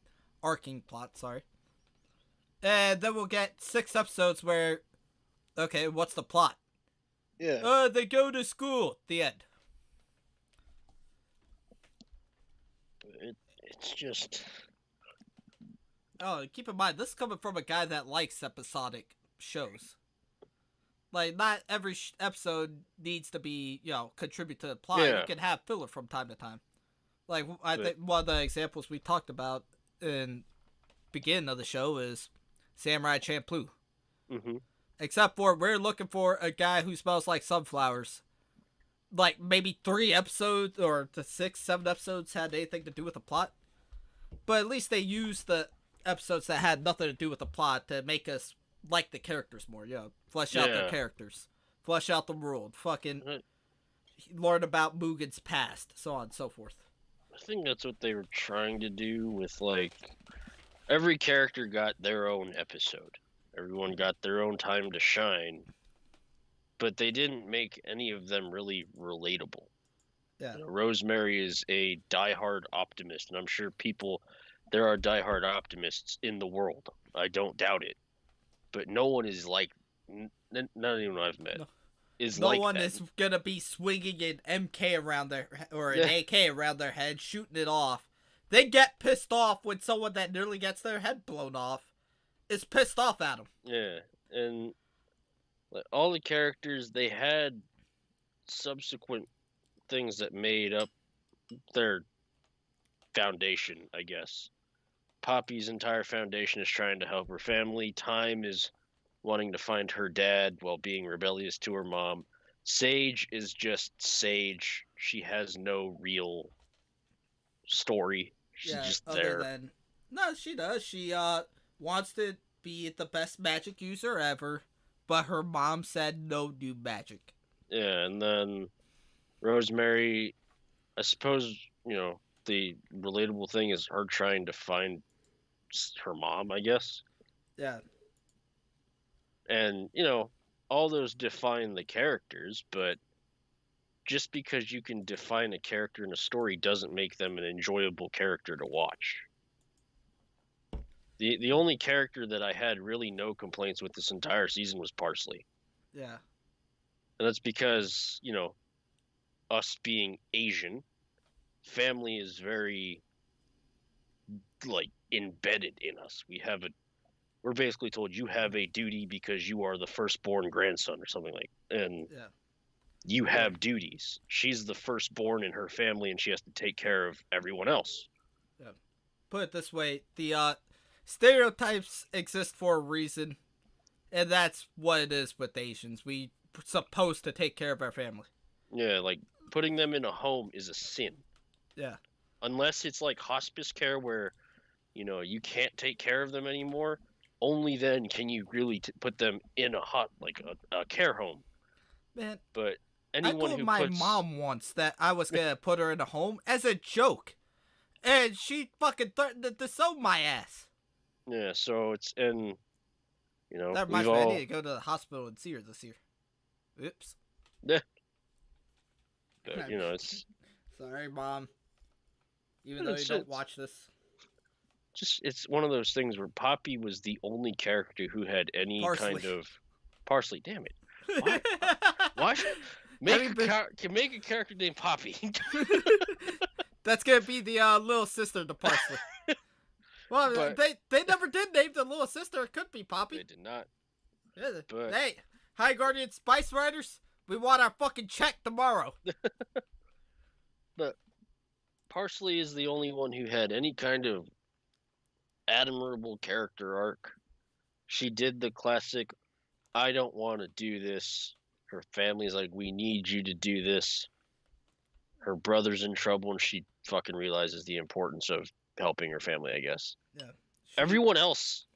arcing plot. Sorry, and then we'll get 6 episodes where, okay, what's the plot? yeah, They go to school. The end. it's just Oh, keep in mind, this is coming from a guy that likes episodic shows. Like, not every episode needs to be, contribute to the plot. You yeah, can have filler from time to time. Like, I but think one of the examples we talked about in beginning of the show is Samurai Champloo. hmm Except for we're looking for a guy who smells like sunflowers. Like, maybe 3 episodes or the 6, 7 episodes had anything to do with the plot. But at least they used the episodes that had nothing to do with the plot to make us like the characters more. Flesh out their yeah. characters, flesh out the world, fucking I learn about Mugen's past, so on and so forth. think that's what they were trying to do with like every character got their own episode. Everyone got their own time to shine, but they didn't make any of them really relatable. Yeah, Rosemary is a diehard optimist, and I'm sure there are diehard optimists in the world. I don't doubt it, but no one is like, not anyone I've met no, is no like one that. is gonna be swinging an MK around their or an Yeah, AK around their head, shooting it off. They get pissed off when someone that nearly gets their head blown off is pissed off at them. yeah, and like, all the characters they had subsequent things that made up their foundation, I guess. Poppy's entire foundation is trying to help her family. Time is wanting to find her dad while being rebellious to her mom. Sage is just Sage. She has no real story. She's Yeah, just other there. than... No, she does. She, wants to be the best magic user ever, but her mom said no do magic. Yeah, and then Rosemary, I suppose, the relatable thing is her trying to find her mom, I guess. Yeah, And, all those define the characters, but just because you can define a character in a story doesn't make them an enjoyable character to watch. The only character that I had really no complaints with this entire season was Parsley. yeah, And that's because, us being Asian, family is very like embedded in us. We're basically told you have a duty because you are the firstborn grandson or something like, and yeah. you have duties. She's the firstborn in her family and she has to take care of everyone else. Yeah. Put it this way, the stereotypes exist for a reason, and that's what it is with Asians. We supposed to take care of our family. Yeah, like putting them in a home is a sin. Yeah. Unless it's like hospice care where, you can't take care of them anymore. Only then can you really put them in a care home. Man, But I anyone told who my puts mom once that I was gonna put her in a home as a joke, and she fucking threatened to disown my ass. yeah, so it's and That we've reminds me, I need all to go to the hospital and see her this year. Oops. but it's Sorry, Mom. Even Yeah, though you don't watch this. just it's one of those things where Poppy was the only character who had any Parsley. kind of Parsley. Damn it! Why make a character named Poppy? That's gonna be the little sister to Parsley. Well, But- they never did name the little sister. It could be Poppy. They did not. Yeah, But- hey, High Guardian Spice Riders, we want our fucking check tomorrow. But Parsley is the only one who had any kind of admirable character arc. She did the classic, I don't want to do this. Her family's like, we need you to do this. Her brother's in trouble and she fucking realizes the importance of helping her family, I guess. Yeah. Everyone else,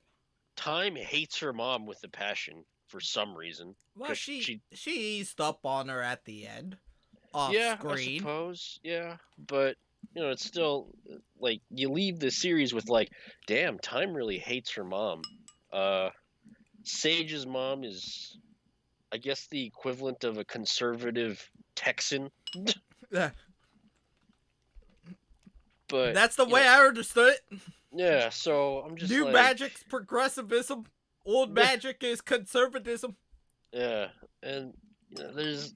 Time hates her mom with a passion for some reason. Well, 'cause she eased up on her at the end. Off I screen. suppose, yeah. But, it's still, like, you leave the series with, like, damn, Time really hates her mom. Sage's mom is, I guess, the equivalent of a conservative Texan. Yeah. But That's the way I understood it. yeah, so I'm just New like, magic's progressivism. Old magic is conservatism. yeah, and there's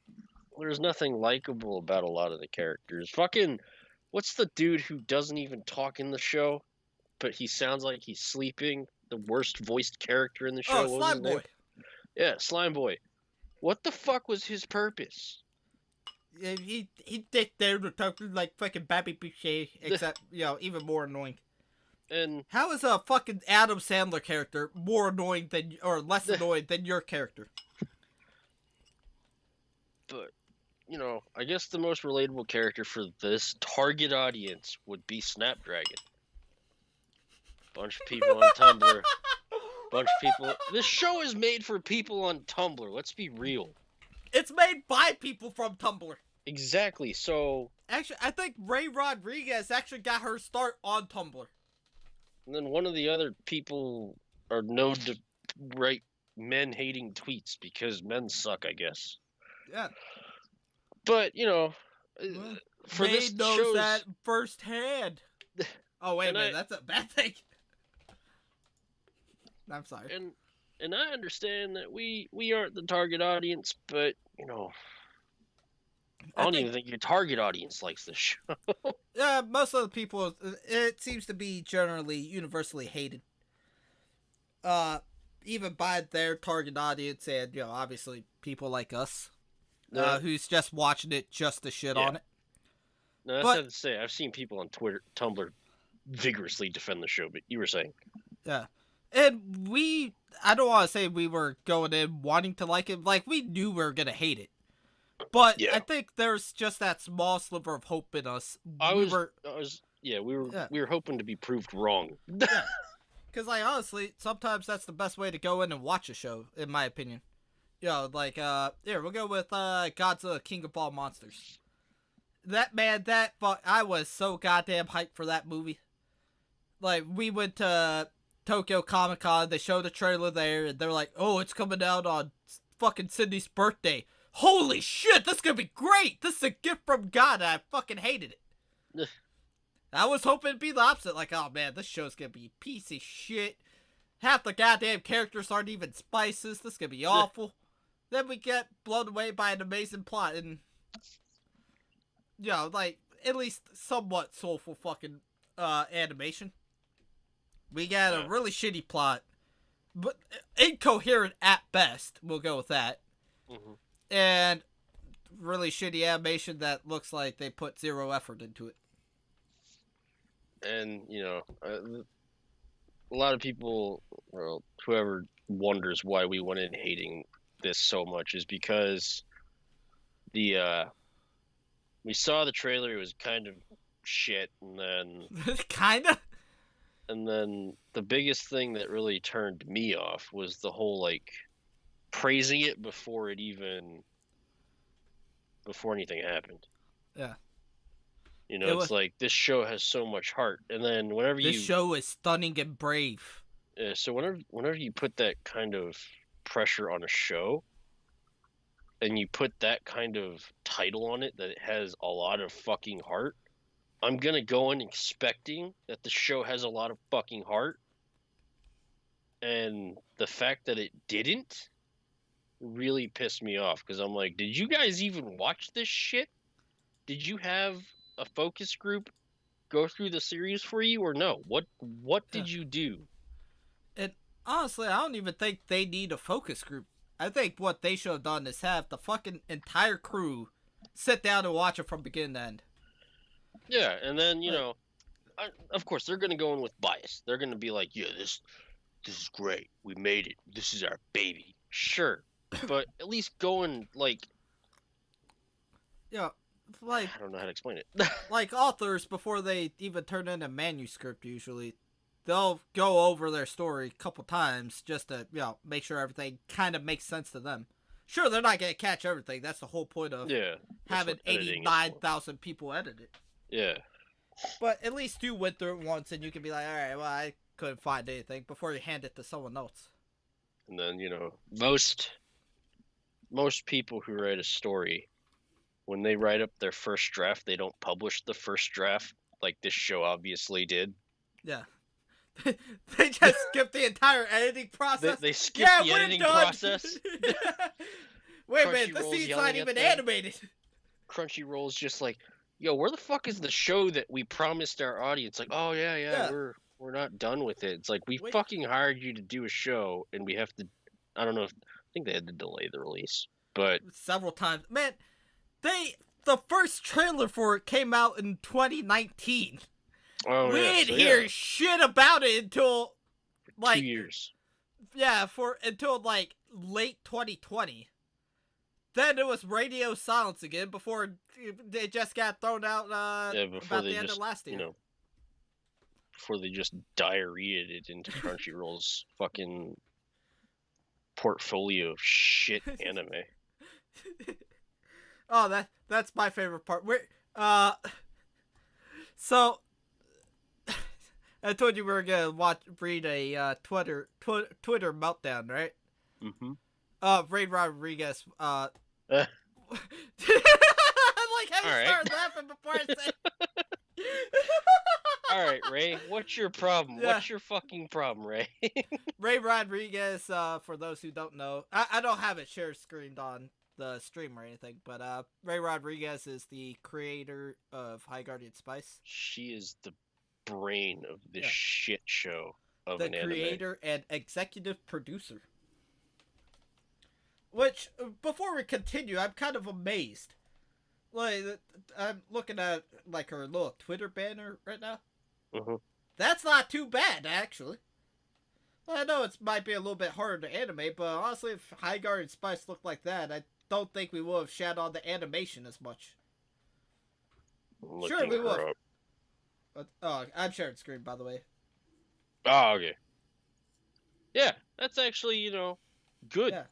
nothing likable about a lot of the characters. Fucking, what's the dude who doesn't even talk in the show, but he sounds like he's sleeping? The worst voiced character in the show. Oh, What was his Slime name? Boy. Yeah, Slime Boy. What the fuck was his purpose? Yeah, he did there to talk like fucking Babby Boucher, except even more annoying. And How is a fucking Adam Sandler character more annoying than or less annoying than your character? but I guess the most relatable character for this target audience would be Snapdragon. Bunch of people on Tumblr. Bunch of people. This show is made for people on Tumblr. Let's be real. It's made by people from Tumblr. Exactly. So, Actually, I think Ray Rodriguez actually got her start on Tumblr. and then one of the other people are known to write men-hating tweets because men suck, I guess. Yeah. But for They this knows show's, that firsthand. Oh wait a And minute, that's a bad thing. I'm sorry. and I understand that we aren't the target audience, but I don't even think your target audience likes this show. Yeah, most of the people, it seems to be generally universally hated. Even by their target audience and, obviously people like us, who's just watching it just to shit on it. No, that's But- not to say. I've seen people on Tumblr vigorously defend the show, but you were saying. Yeah. And I don't want to say we were going in wanting to like it, like we knew we were going to hate it. But Yeah. I think there's just that small sliver of hope in us. I we was were Yeah, Yeah, we were hoping to be proved wrong. yeah. Because, like, honestly, sometimes that's the best way to go in and watch a show, in my opinion. Like, here, we'll go with, Godzilla King of All Monsters. That, man, I was so goddamn hyped for that movie. Like, we went to Tokyo Comic Con, they showed a trailer there, and they're like, oh, it's coming out on fucking Cindy's birthday. Holy shit, this is gonna be great! This is a gift from God, and I fucking hated it. I was hoping it'd be the opposite, like, oh man, this show's gonna be a piece of shit. Half the goddamn characters aren't even spices, this is gonna be awful. Then we get blown away by an amazing plot, and, like, at least somewhat soulful fucking, animation. We got a really shitty plot, but incoherent at best. We'll go with that. Mm-hmm. And really shitty animation that looks like they put zero effort into it. And a lot of people, well, whoever wonders why we went in hating this so much is because we saw the trailer. It was kind of shit, and then Kinda. And then the biggest thing that really turned me off was the whole like praising it before anything happened. Yeah. It's like this show has so much heart, and then this show is stunning and brave. So whenever you put that kind of pressure on a show, and you put that kind of title on it that it has a lot of fucking heart, I'm gonna go in expecting that the show has a lot of fucking heart, and the fact that it didn't really pissed me off, because I'm like, did you guys even watch this shit? Did you have a focus group go through the series for you, or no? What did you do? And honestly, I don't even think they need a focus group. I think what they should have done is have the fucking entire crew sit down and watch it from beginning to end. Yeah, and then of course they're gonna go in with bias. They're gonna be like, yeah, this is great. We made it. This is our baby. Sure, but at least go and like. Yeah, like I don't know how to explain it. Like authors, before they even turn in a manuscript, usually they'll go over their story a couple times just to make sure everything kind of makes sense to them. Sure, they're not gonna catch everything. That's the whole point of having 89,000 people edit it. Yeah. But at least you went through it once, and you can be like, all right, well, I couldn't find anything before you hand it to someone else. And then most people who write a story, when they write up their first draft, they don't publish the first draft like this show obviously did. Yeah. They just skip the entire editing process. They skip the editing process. Wait a minute, the scene's not even animated. Crunchyroll's just like, yo, where the fuck is the show that we promised our audience? Like, oh yeah. we're not done with it. It's like, we fucking hired you to do a show, and we have to. I don't know. I think they had to delay the release, but several times. Man, the first trailer for it came out in 2019. Oh, we didn't hear shit about it until like 2 years. Yeah, until like late 2020. Then it was radio silence again before it just got thrown out about the end of last year. Before they just diarrheaed it into Crunchyroll's fucking portfolio of shit anime. Oh, that's my favorite part. So I told you we were gonna read a Twitter meltdown, right? Mm-hmm. Ray Rodriguez. I like how you started laughing before I said. All right, Ray. What's your problem? Yeah. What's your fucking problem, Ray? Ray Rodriguez. For those who don't know, I don't have it share screened on the stream or anything, but Ray Rodriguez is the creator of High Guardian Spice. She is the brain of this shit show of an anime. The creator and executive producer. Which, before we continue, I'm kind of amazed. Like, I'm looking at like her little Twitter banner right now. Mm-hmm. That's not too bad, actually. Well, I know it might be a little bit harder to animate, but honestly, if High Guardian Spice looked like that, I don't think we would have shat on the animation as much. Sure, we would. Oh, I'm sharing screen, by the way. Oh, okay. Yeah, that's actually, good. Yeah.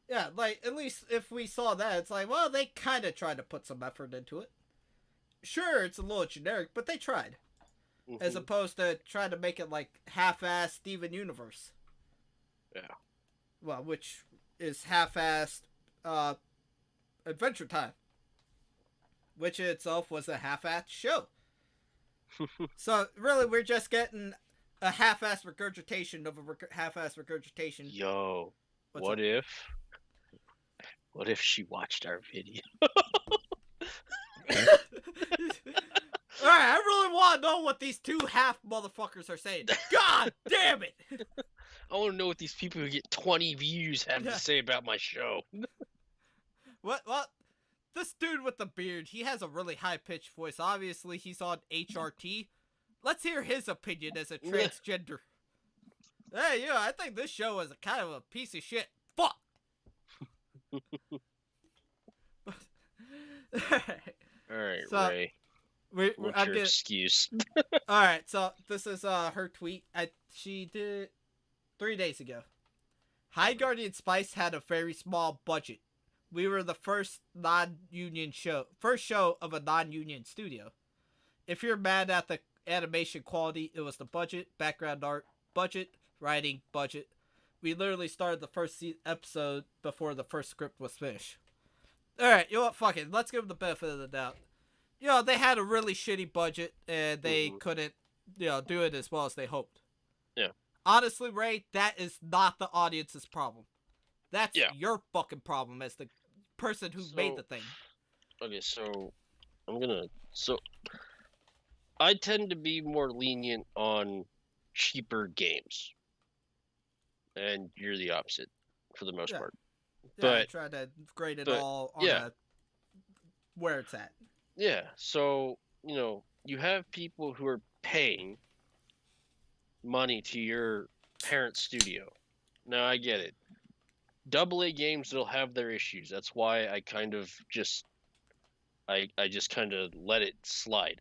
Yeah, like, at least if we saw that, it's like, well, they kind of tried to put some effort into it. Sure, it's a little generic, but they tried. As Hmm. opposed to trying to make it like half-assed Steven Universe. Yeah. Well, which is half-assed uh, Adventure Time, which itself was a half-assed show. So really, we're just getting a half-assed regurgitation of a half-assed regurgitation. Yo, What's what up? if, what if she watched our video? All right, I really want to know what these two half motherfuckers are saying. God damn it! I want to know what these people who get 20 views have to Yeah. say about my show. What? What? This dude with the beard, he has a really high pitched voice. Obviously, he's on HRT. Let's hear his opinion as a transgender. Hey, yeah, I think this show is a kind of a piece of shit. Fuck. All right, So Ray. What's I'm your getting. excuse? All right, so this is her tweet. She did 3 days ago. High Guardian Spice had a very small budget. We were the first first show of a non-union studio. If you're mad at the animation quality, it was the budget, background art, budget, writing, budget. We literally started the first episode before the first script was finished. Alright, you know what? Fuck it. Let's give them the benefit of the doubt. They had a really shitty budget and they couldn't, do it as well as they hoped. Yeah. Honestly, Ray, that is not the audience's problem. That's Yeah. your fucking problem as the person who made the thing. Okay, so I tend to be more lenient on cheaper games, and you're the opposite for the most part. Yeah, I tried to grade it all on where it's at. Yeah, so you have people who are paying money to your parent studio. Now I get it. AA games will have their issues. That's why I kind of just I just kind of let it slide.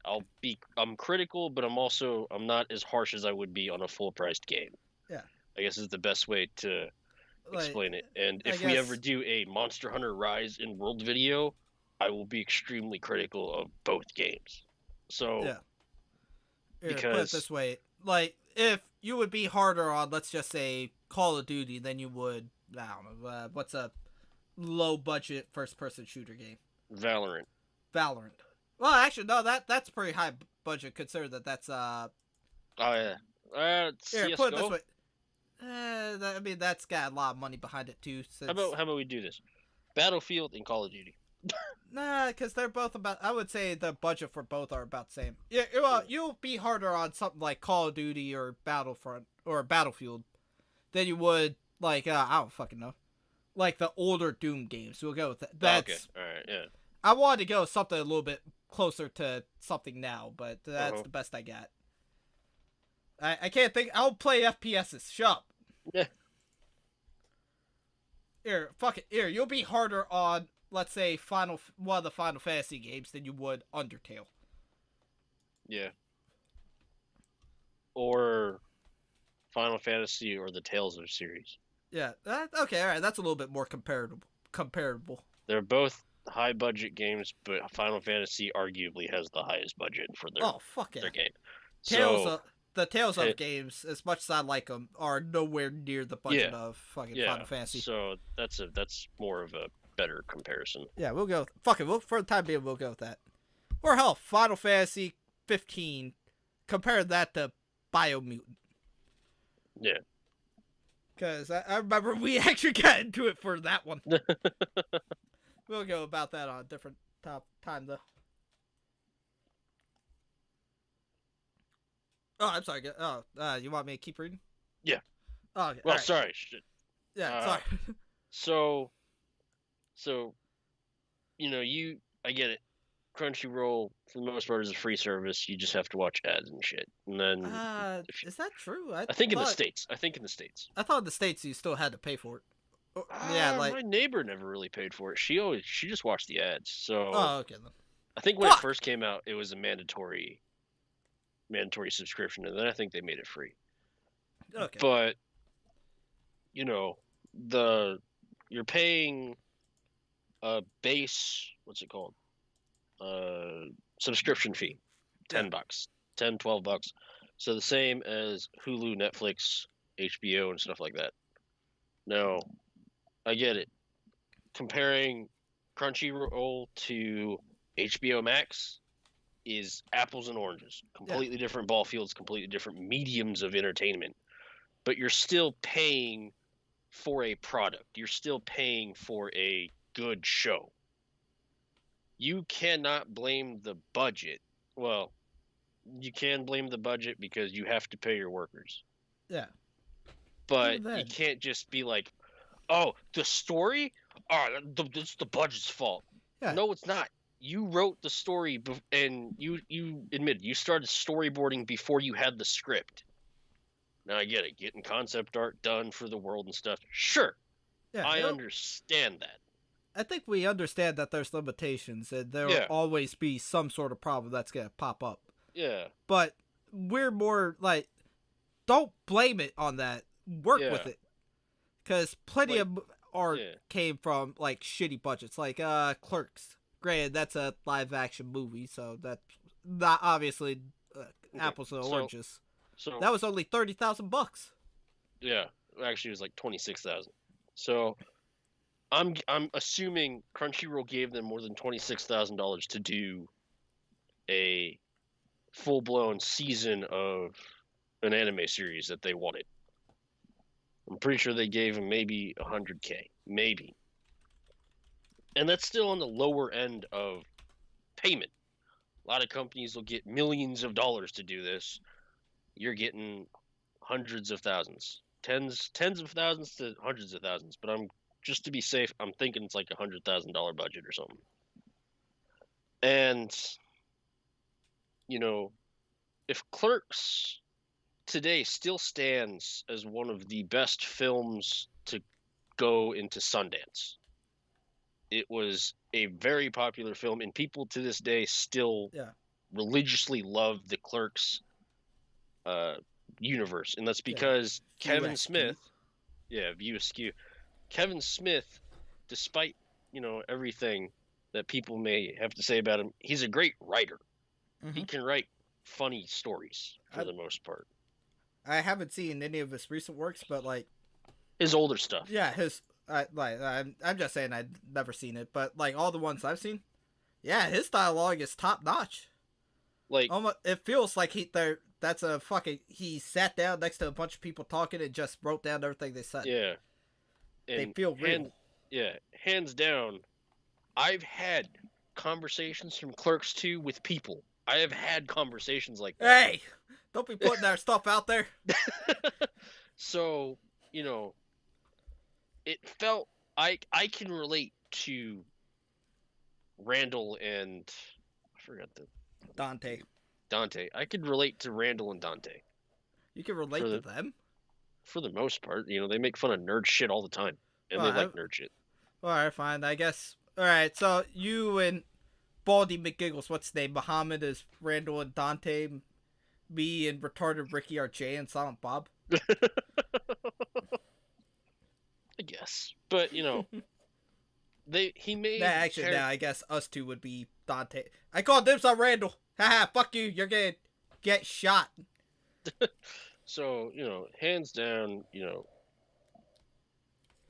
I'm critical, but I'm not as harsh as I would be on a full priced game. Yeah. I guess is the best way to explain it. And if we ever do a Monster Hunter Rise in World video, I will be extremely critical of both games. So yeah. Because put it this way, like if you would be harder on, let's just say, Call of Duty than you would, I don't know, what's a low budget first person shooter game? Valorant. Well, actually, no, that's pretty high budget considering that's Oh yeah. Here, put it this CS:GO? way. I mean, that's got a lot of money behind it too. How about we do this? Battlefield and Call of Duty. Nah, because they're both about. I would say the budget for both are about the same. Yeah, well, you'll be harder on something like Call of Duty or Battlefront or Battlefield than you would like I don't fucking know, like the older Doom games. We'll go with that. That's okay. All right. Yeah. I wanted to go something a little bit closer to something now, but that's the best I got. I can't think. I'll play FPSs. Shut up. Yeah. Here, fuck it. Here, you'll be harder on, let's say, one of the Final Fantasy games than you would Undertale. Yeah. Or Final Fantasy or the Tales of series. Yeah. Okay. All right. That's a little bit more comparable. They're both high budget games, but Final Fantasy arguably has the highest budget for their game. The Tales of games, as much as I like them, are nowhere near the budget of fucking Final Fantasy. So that's more of a better comparison. Yeah, we'll go. Fuck it. For the time being, we'll go with that. Or hell, Final Fantasy 15. Compare that to Biomutant. Yeah. Because I remember we actually got into it for that one. We'll go about that on a different time, though. Oh, I'm sorry. Oh, you want me to keep reading? Yeah. Oh, okay. Well, right. sorry. Shit. Yeah, sorry. So, I get it. Crunchyroll, for the most part, is a free service. You just have to watch ads and shit. And then, is that true? I think in the States. I thought in the States you still had to pay for it. My neighbor never really paid for it. She just watched the ads. So. Oh, okay then. I think when it first came out, it was a mandatory mandatory subscription, and then I think they made it free. Okay. But you know, the you're paying a base, what's it called? Subscription fee, Yeah. $10, 10, $12. So the same as Hulu, Netflix, HBO, and stuff like that. Now, I get it. Comparing Crunchyroll to HBO Max is apples and oranges. Yeah. Completely different ball fields, completely different mediums of entertainment. But you're still paying for a product. You're still paying for a good show. You cannot blame the budget. Well, you can blame the budget because you have to pay your workers. Yeah. But Even you then. can't just be like, "Oh, the story? Oh, it's the budget's fault." Yeah. No, it's not. You wrote the story and you admitted you started storyboarding before you had the script. Now I get it, getting concept art done for the world and stuff. Sure, Yeah. I understand that. I think we understand that there's limitations and there'll Yeah, always be some sort of problem that's gonna pop up. yeah, But we're more like, don't blame it on that. Work yeah, with it, because plenty like, of art yeah, came from like shitty budgets, like Clerks. Granted, that's a live action movie, so that's not obviously okay. apples and oranges. So That was only $30,000. yeah, actually it was like 26,000. So I'm assuming Crunchyroll gave them more than $26,000 to do a full blown season of an anime series that they wanted. I'm pretty sure they gave him maybe 100K, maybe. And that's still on the lower end of payment. A lot of companies will get millions of dollars to do this. You're getting hundreds of thousands, tens of thousands to hundreds of thousands. But I'm just to be safe, I'm thinking it's like $100,000 budget or something. And you know, if Clerks today still stands as one of the best films to go into Sundance. It was a very popular film, and people to this day still Yeah. religiously love the Clerks universe, and that's Yeah. because Kevin USQ. Smith, yeah, View Askew, Kevin Smith, despite everything that people may have to say about him, he's a great writer. He can write funny stories for the most part. I haven't seen any of his recent works, but like His older stuff, yeah, I'm just saying I've never seen it, but like all the ones I've seen, yeah, his dialogue is top notch. like Almost, it feels like he sat down next to a bunch of people talking and just wrote down everything they said. yeah, They and feel real. hands down, I've had conversations from Clerks 2 with people. I have had conversations like that. Hey, don't be putting our stuff out there. So, it felt I can relate to Randall and I forgot the Dante. I could relate to Randall and Dante You can relate for to the them. for the most part. They make fun of nerd shit all the time, and they Well, like nerd shit. all right, fine. I guess. All right, so you and Baldy McGiggles, what's his name? Muhammad is Randall and Dante. Me and retarded Ricky are Jay and Silent Bob. I guess, but he made I guess us two would be Dante. I called dibs on Randall. Haha, fuck you. You're gonna get shot. So, hands down,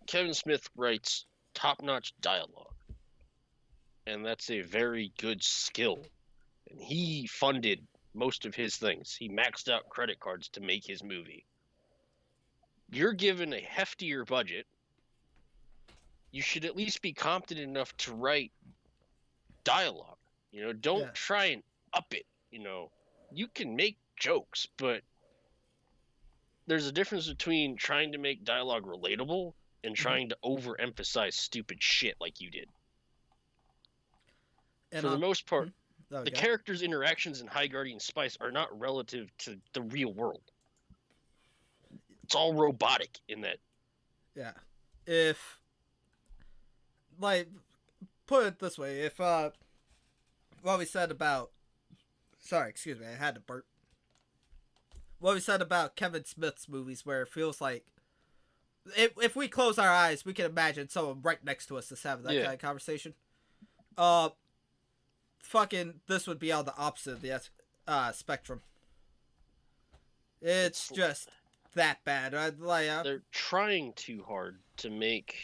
Kevin Smith writes top-notch dialogue, and that's a very good skill. And he funded most of his things. He maxed out credit cards to make his movie. You're given a heftier budget. You should at least be competent enough to write dialogue. Don't try and up it. You can make jokes, but there's a difference between trying to make dialogue relatable and trying to overemphasize stupid shit like you did. And for the most part, the characters' interactions in High Guardian Spice are not relative to the real world. It's all robotic in that. Yeah. If, like, put it this way, if, what we said about, sorry, excuse me, I had to burp. what we said about Kevin Smith's movies, where it feels like if we close our eyes, we can imagine someone right next to us just having that Yeah. kind of conversation. Fucking, this would be on the opposite of the spectrum. It's just that bad. They're trying too hard to make.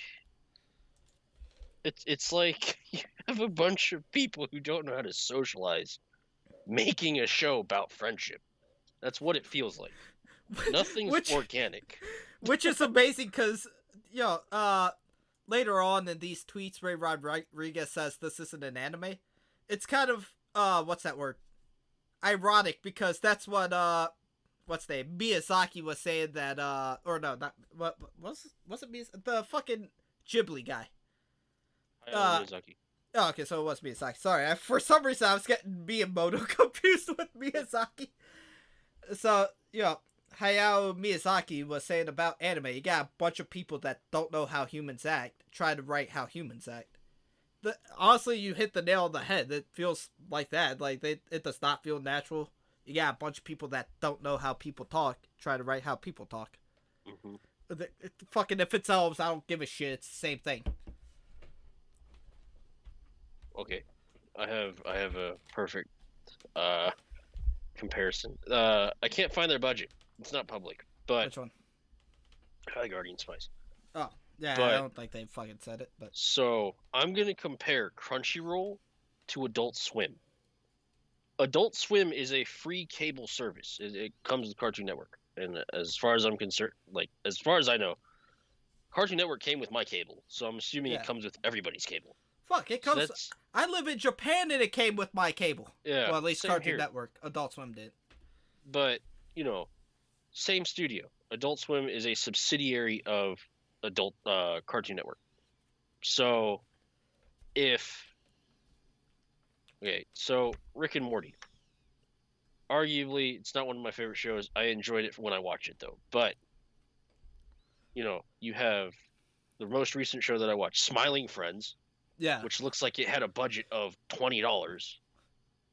It's like you have a bunch of people who don't know how to socialize, making a show about friendship. That's what it feels like. Nothing's organic. Which is amazing because, later on in these tweets, Ray Rodriguez says this isn't an anime. It's kind of, what's that word? Ironic, because that's what, what's the name? Miyazaki was saying that, or no, not, what was it Miyazaki? The fucking Ghibli guy. Miyazaki. Oh, okay, so it was Miyazaki. Sorry, for some reason I was getting Miyamoto confused with Miyazaki. So, Hayao Miyazaki was saying about anime, you got a bunch of people that don't know how humans act, trying to write how humans act. Honestly, you hit the nail on the head. It feels like that. Like, it does not feel natural. You got a bunch of people that don't know how people talk, try to write how people talk. Mm-hmm. Fucking, if it's elves, I don't give a shit. It's the same thing. Okay, I have a perfect comparison. I can't find their budget. It's not public, but Which one? High Guardian Spice. Oh, yeah, But- I don't think they fucking said it, but So I'm gonna compare Crunchyroll to Adult Swim. Adult Swim is a free cable service. It comes with Cartoon Network, and as far as I'm concerned, like as far as I know, Cartoon Network came with my cable, so I'm assuming Yeah. it comes with everybody's cable. fuck, it So comes. that's I live in Japan and it came with my cable. yeah. Well, at least same Cartoon here. Network. Adult Swim did. But same studio. Adult Swim is a subsidiary of Adult Cartoon Network. So so Rick and Morty. Arguably, it's not one of my favorite shows. I enjoyed it when I watched it though. But you have the most recent show that I watched, Smiling Friends, Yeah, which looks like it had a budget of $20.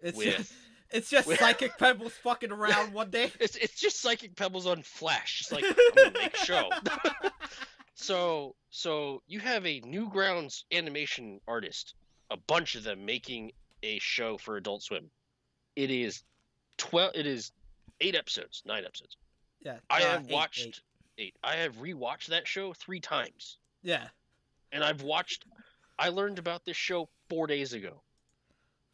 it's with- just, it's just with- Psychic Pebbles fucking around one day. It's just Psychic Pebbles on Flash. Just like I'm gonna make a show. So you have a Newgrounds animation artist, a bunch of them making a show for Adult Swim. It is 8 episodes, 9 episodes. Yeah, I have eight, watched eight. 8. I have rewatched that show 3 times. Yeah, And I learned about this show 4 days ago.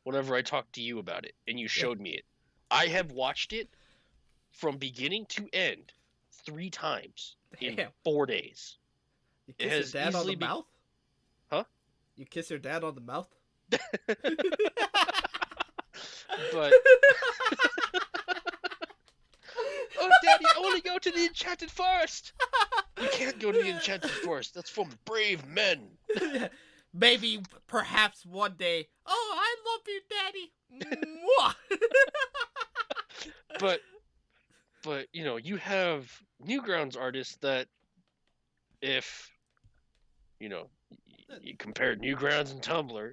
Whenever I talked to you about it and you showed me it. I have watched it from beginning to end 3 times in Damn. 4 days. You It kiss has your dad on easily the be- mouth. Huh? You kiss your dad on the mouth. But oh, Daddy, I want to go to the Enchanted Forest. You can't go to the Enchanted Forest. That's for brave men. Maybe, perhaps one day. Oh, I love you, Daddy. Mwah. But you have Newgrounds artists that if you compare Newgrounds and Tumblr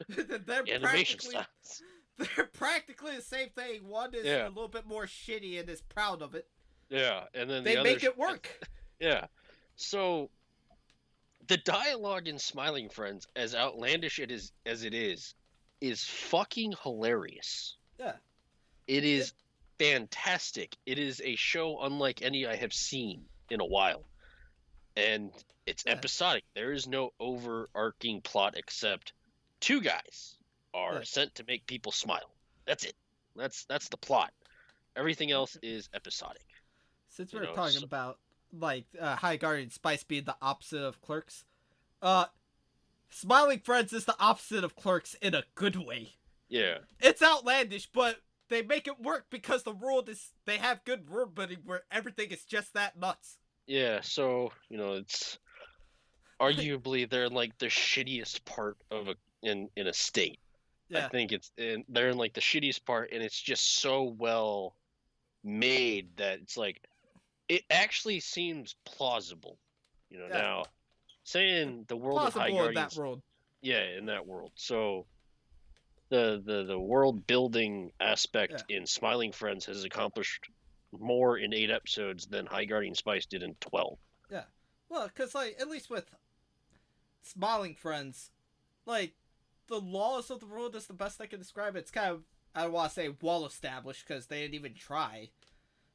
they're animation practically, styles. they're practically the same thing. One is Yeah. a little bit more shitty and is proud of it. Yeah, and then They the make others, it work. Yeah. So the dialogue in Smiling Friends, as outlandish as it is fucking hilarious. Yeah. It is fantastic. It is a show unlike any I have seen in a while. And it's Yeah. episodic. There is no overarching plot except 2 guys are Yeah. sent to make people smile. That's it. That's the plot. Everything else is episodic. Since You we're know, talking so- about High Guardian Spice being the opposite of Clerks, Smiling Friends is the opposite of Clerks in a good way. Yeah. It's outlandish, but they make it work because the world is they have good world building where everything is just that nuts. Yeah, so it's arguably they're like the shittiest part of in a state. I Yeah, think they're in like the shittiest part, and it's just so well made that it's like it actually seems plausible. Yeah. Now saying the world of High plausible in that Guardians, world. yeah, in that world. So the world building aspect in Smiling Friends has accomplished more in 8 episodes than High Guardian Spice did in 12. Yeah. Well, because, like, at least with Smiling Friends, like, the laws of the world is the best I can describe it. It's kind of, I don't want to say well established because they didn't even try.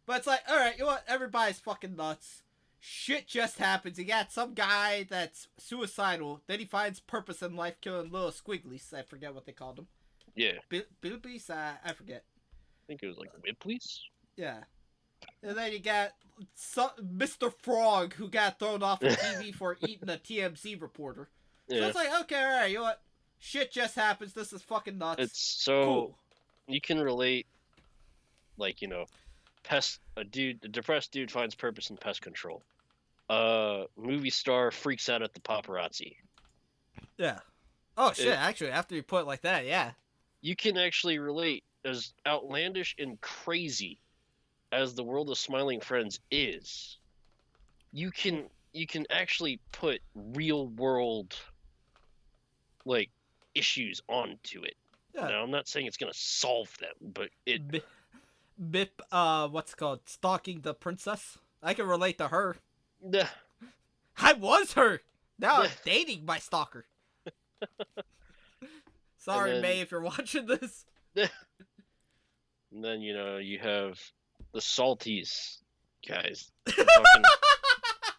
But it's like, alright, you know what? Everybody's fucking nuts. Shit just happens. You got some guy that's suicidal. Then he finds purpose in life killing little squigglies. I forget what they called them. Yeah. Bilbies? I forget. I think it was like Whipleys? Yeah. And then you got Mr. Frog, who got thrown off of TV for eating a TMZ reporter. Yeah. So it's like, okay, alright, you know what? Shit just happens. This is fucking nuts. It's so cool. You can relate, like, you know, a depressed dude finds purpose in pest control. Movie star freaks out at the paparazzi. Yeah. Oh shit! Actually, after you put it like that, yeah. You can actually relate, as outlandish and crazy as the world of Smiling Friends is. You can actually put real world, like, issues onto it. Yeah. Now, I'm not saying it's gonna solve them, but it. Bip, what's it called? Stalking the princess. I can relate to her. I was her. Now I'm dating my stalker. Sorry, then, May, if you're watching this. And then, you know, you have the salties guys.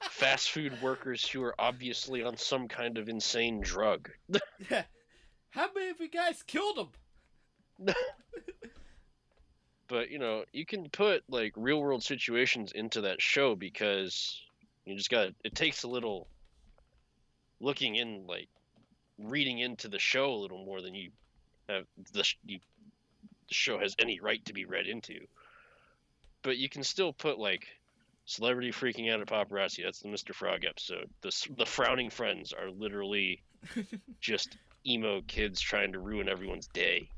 Fast food workers who are obviously on some kind of insane drug. Yeah. How many of you guys killed them? But, you know, you can put, like, real-world situations into that show because you just got it takes a little looking in, like, reading into the show a little more than you have the show has any right to be read into. But you can still put, like, celebrity freaking out at paparazzi. That's the Mr. Frog episode. The frowning friends are literally just emo kids trying to ruin everyone's day.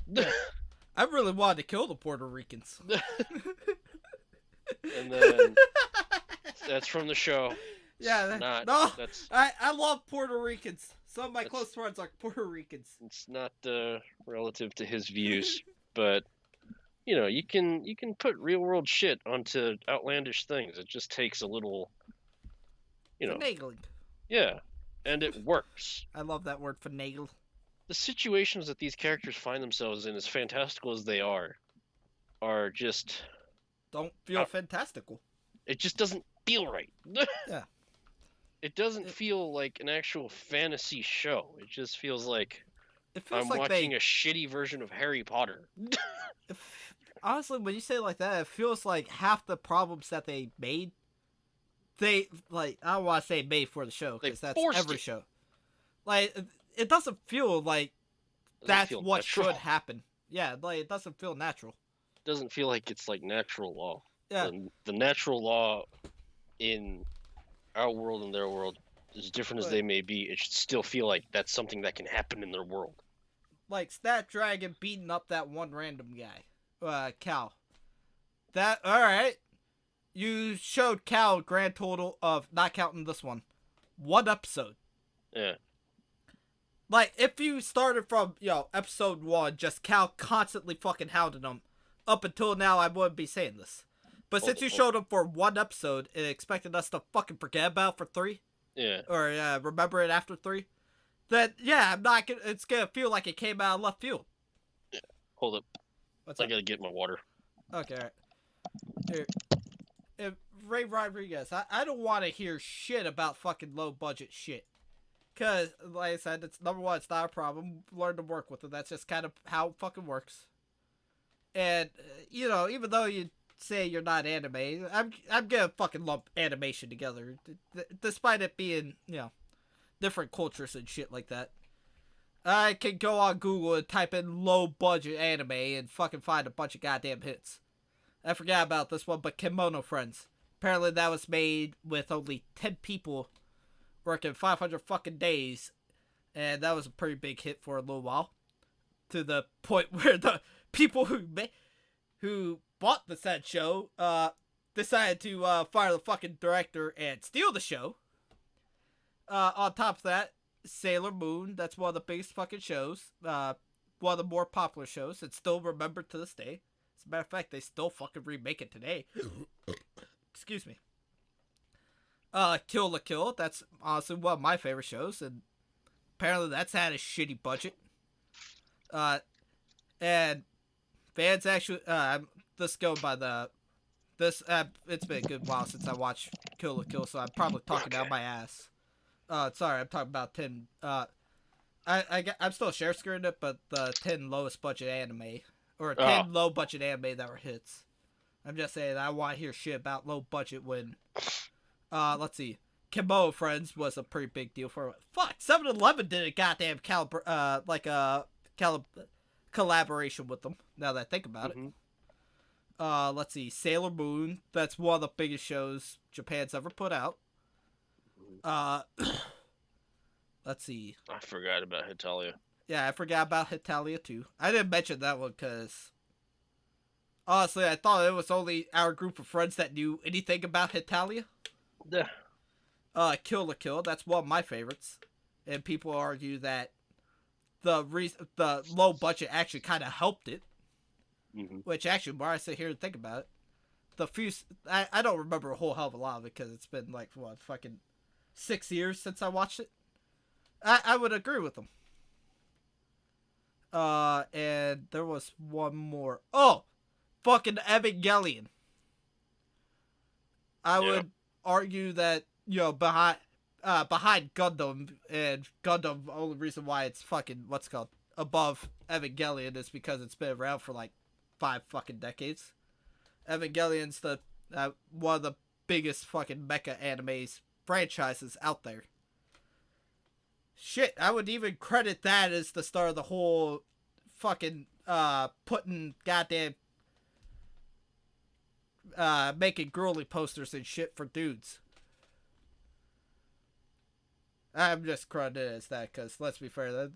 I really wanted to kill the Puerto Ricans. And then that's from the show. Yeah, I love Puerto Ricans. Some of my close friends are Puerto Ricans. It's not relative to his views, but you know, you can put real world shit onto outlandish things. It just takes a little, you know, finagling. Yeah, and it works. I love that word, finagle. The situations that these characters find themselves in, as fantastical as they are just don't feel fantastical. It just doesn't feel right. Yeah. It doesn't feel like an actual fantasy show. It just feels like I'm like watching a shitty version of Harry Potter. Honestly, when you say it like that, it feels like half the problems that they made, I don't want to say made for the show, because that's every show. Like, it doesn't feel like that's what natural. Should happen. Yeah, like, it doesn't feel natural. It doesn't feel like it's, like, natural law. Yeah. The natural law in our world and their world, as different as they may be, it should still feel like that's something that can happen in their world. Like Snapdragon beating up that one random guy, Cal. Alright. You showed Cal a grand total of, not counting this one episode. Yeah. Like, if you started from, episode 1, just Cal constantly fucking hounding him, up until now, I wouldn't be saying this. But since you showed him for 1 episode and expected us to fucking forget about for 3, or remember it after 3, then yeah, it's gonna feel like it came out of left field. Yeah. Hold up. What's I gotta get my water. Okay, alright. Here, Ray Rodriguez, I don't want to hear shit about fucking low budget shit. Cause, like I said, it's number one, it's not a problem. Learn to work with it. That's just kind of how it fucking works. And even though you say you're not anime, I'm gonna fucking lump animation together, despite it being different cultures and shit like that. I can go on Google and type in low budget anime and fucking find a bunch of goddamn hits. I forgot about this one, but Kimono Friends. Apparently that was made with only 10 people working 500 fucking days, and that was a pretty big hit for a little while. To the point where the people who bought the said show decided to fire the fucking director and steal the show. On top of that, Sailor Moon, that's one of the biggest fucking shows. One of the more popular shows. It's still remembered to this day. As a matter of fact, they still fucking remake it today. Excuse me. Kill la Kill. That's honestly one of my favorite shows, and apparently that's had a shitty budget. And fans actually, let's go by the this. It's been a good while since I watched Kill la Kill, so I'm probably talking out my ass. Sorry, I'm talking about 10. I'm still share skirting it, but the 10 lowest budget anime or 10 low budget anime that were hits. I'm just saying I want to hear shit about low budget when. Let's see. Kimbo Friends was a pretty big deal for. Fuck, 7-Eleven did a goddamn collaboration with them. Now that I think about it. Let's see. Sailor Moon. That's one of the biggest shows Japan's ever put out. Let's see. I forgot about Hitalia. Yeah, I forgot about Hitalia too. I didn't mention that one because honestly, I thought it was only our group of friends that knew anything about Hitalia. Yeah. Kill la Kill. That's one of my favorites, and people argue that the low budget actually kind of helped it. Which actually, when I sit here and think about it, the few I don't remember a whole hell of a lot of it because it's been like what fucking 6 years since I watched it. I would agree with them. And there was one more. Oh, fucking Evangelion. I would argue that behind Gundam, and Gundam, the only reason why it's fucking what's called above Evangelion is because it's been around for like 5 fucking decades. Evangelion's the one of the biggest fucking mecha animes franchises out there. Shit, I would even credit that as the start of the whole fucking putting goddamn making girly posters and shit for dudes. I'm just credited as that because let's be fair.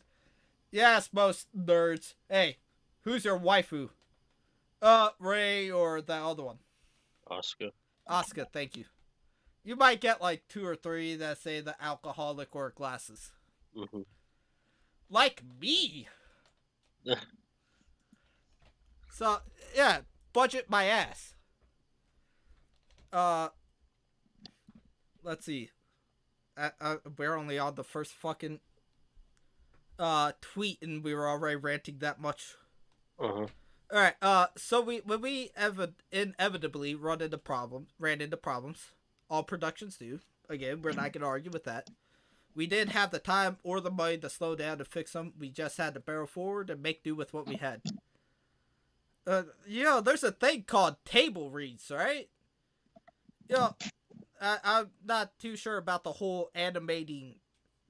Yes, most nerds. Hey, who's your waifu? Ray or the other one? Asuka, thank you. You might get like 2 or 3 that say the alcoholic or glasses. Like me. So yeah, budget my ass. Let's see. We're only on the first fucking tweet, and we were already ranting that much. All right. So when we inevitably ran into problems. All productions do. Again, we're not gonna argue with that. We didn't have the time or the money to slow down to fix them. We just had to barrel forward and make do with what we had. There's a thing called table reads, right? I'm not too sure about the whole animating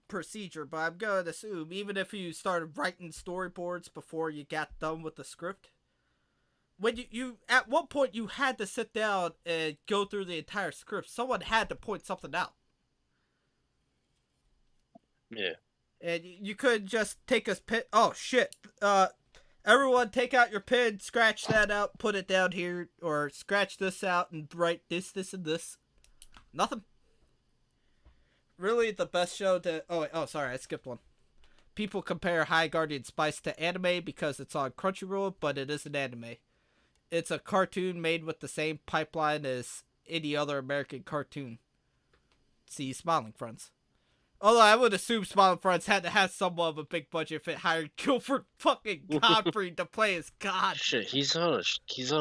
procedure, but I'm going to assume even if you started writing storyboards before you got done with the script, when you at one point you had to sit down and go through the entire script. Someone had to point something out. Yeah. And you couldn't just take a pen. Oh shit! Everyone, take out your pen, scratch that out, put it down here, or scratch this out and write this, and this. Nothing. Really, the best show to. Sorry, I skipped one. People compare High Guardian Spice to anime because it's on Crunchyroll, but it isn't anime. It's a cartoon made with the same pipeline as any other American cartoon. See Smiling Friends. Although I would assume Smiling Friends had to have somewhat of a big budget if it hired Guilford fucking Godfrey to play as God. Shit, he's on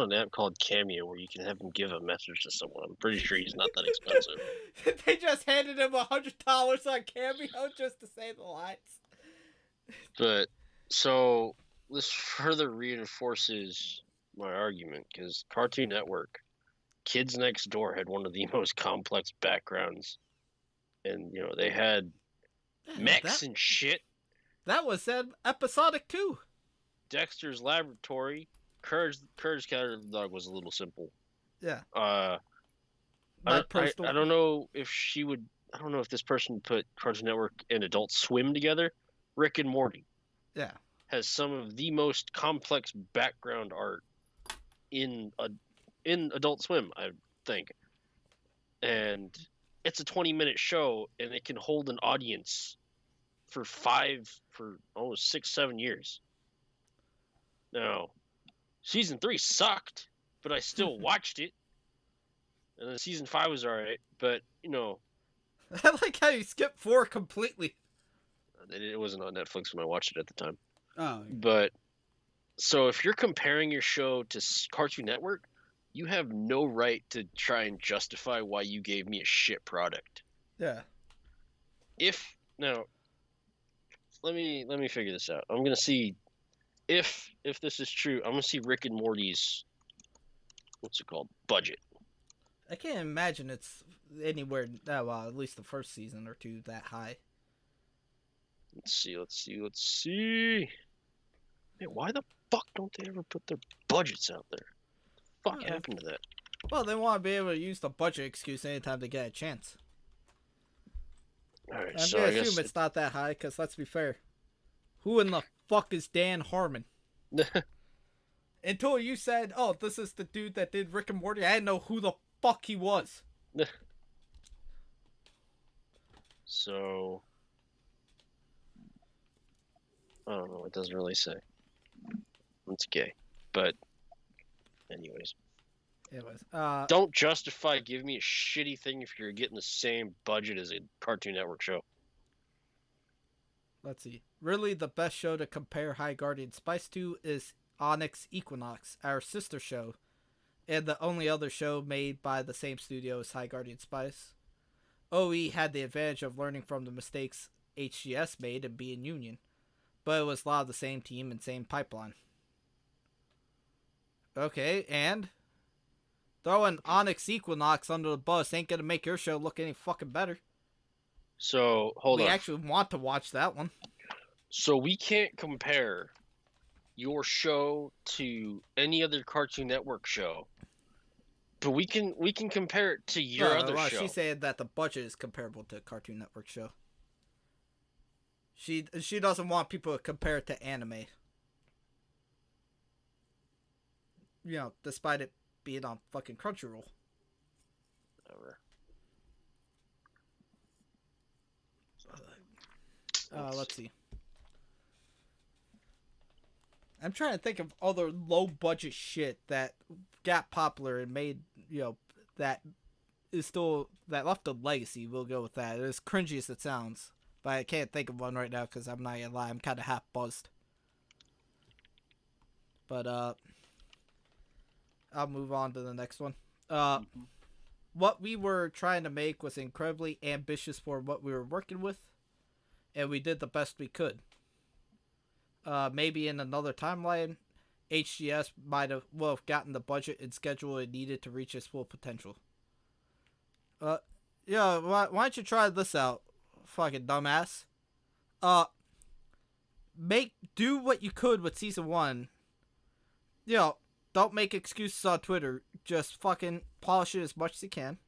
an app called Cameo where you can have him give a message to someone. I'm pretty sure he's not that expensive. They just handed him $100 on Cameo just to say the lines. But so this further reinforces my argument because Cartoon Network, Kids Next Door had one of the most complex backgrounds. And, they had mechs and shit. That was episodic too. Dexter's Laboratory. Courage Cat the Dog was a little simple. Yeah. I don't know if this person put Cartoon Network and Adult Swim together. Rick and Morty. Yeah. Has some of the most complex background art in Adult Swim, I think. And it's a 20-minute show, and it can hold an audience for almost 6-7 years. Now, Season 3 sucked, but I still watched it. And then season 5 was alright, but, I like how you skipped 4 completely. it wasn't on Netflix when I watched it at the time. Oh, But, so if you're comparing your show to Cartoon Network, you have no right to try and justify why you gave me a shit product. Yeah. Now, let me figure this out. I'm gonna see if this is true. I'm gonna see Rick and Morty's, what's it called, budget. I can't imagine it's anywhere, well, at least the first season or 2, that high. Let's see. Man, why the fuck don't they ever put their budgets out there? What the fuck happened to that? Well, they want to be able to use the budget excuse anytime they get a chance. Alright, I'm so gonna I guess assume it's not that high, because let's be fair. Who in the fuck is Dan Harmon? Until you said, oh, this is the dude that did Rick and Morty, I didn't know who the fuck he was. So, I don't know. It doesn't really say. It's gay, but anyways. Don't justify giving me a shitty thing if you're getting the same budget as a Cartoon Network show. Let's see. Really, the best show to compare High Guardian Spice to is Onyx Equinox, our sister show, and the only other show made by the same studio as High Guardian Spice. OE had the advantage of learning from the mistakes HGS made and being Union, but it was a lot of the same team and same pipeline. Okay, and throwing Onyx Equinox under the bus ain't gonna make your show look any fucking better. So, hold on. We actually want to watch that one. So we can't compare your show to any other Cartoon Network show, but we can compare it to your other show. She said that the budget is comparable to a Cartoon Network show. She doesn't want people to compare it to anime. You know, despite it being on fucking Crunchyroll. Whatever. Let's see. I'm trying to think of other low budget shit that got popular and made, that left a legacy. We'll go with that. As cringy as it sounds, but I can't think of one right now because I'm not gonna lie, I'm kind of half buzzed. But I'll move on to the next one. What we were trying to make was incredibly ambitious for what we were working with, and we did the best we could. Maybe in another timeline, HGS might have gotten the budget and schedule it needed to reach its full potential. Yeah, why don't you try this out, fucking dumbass? Do what you could with season 1. Don't make excuses on Twitter. Just fucking polish it as much as you can.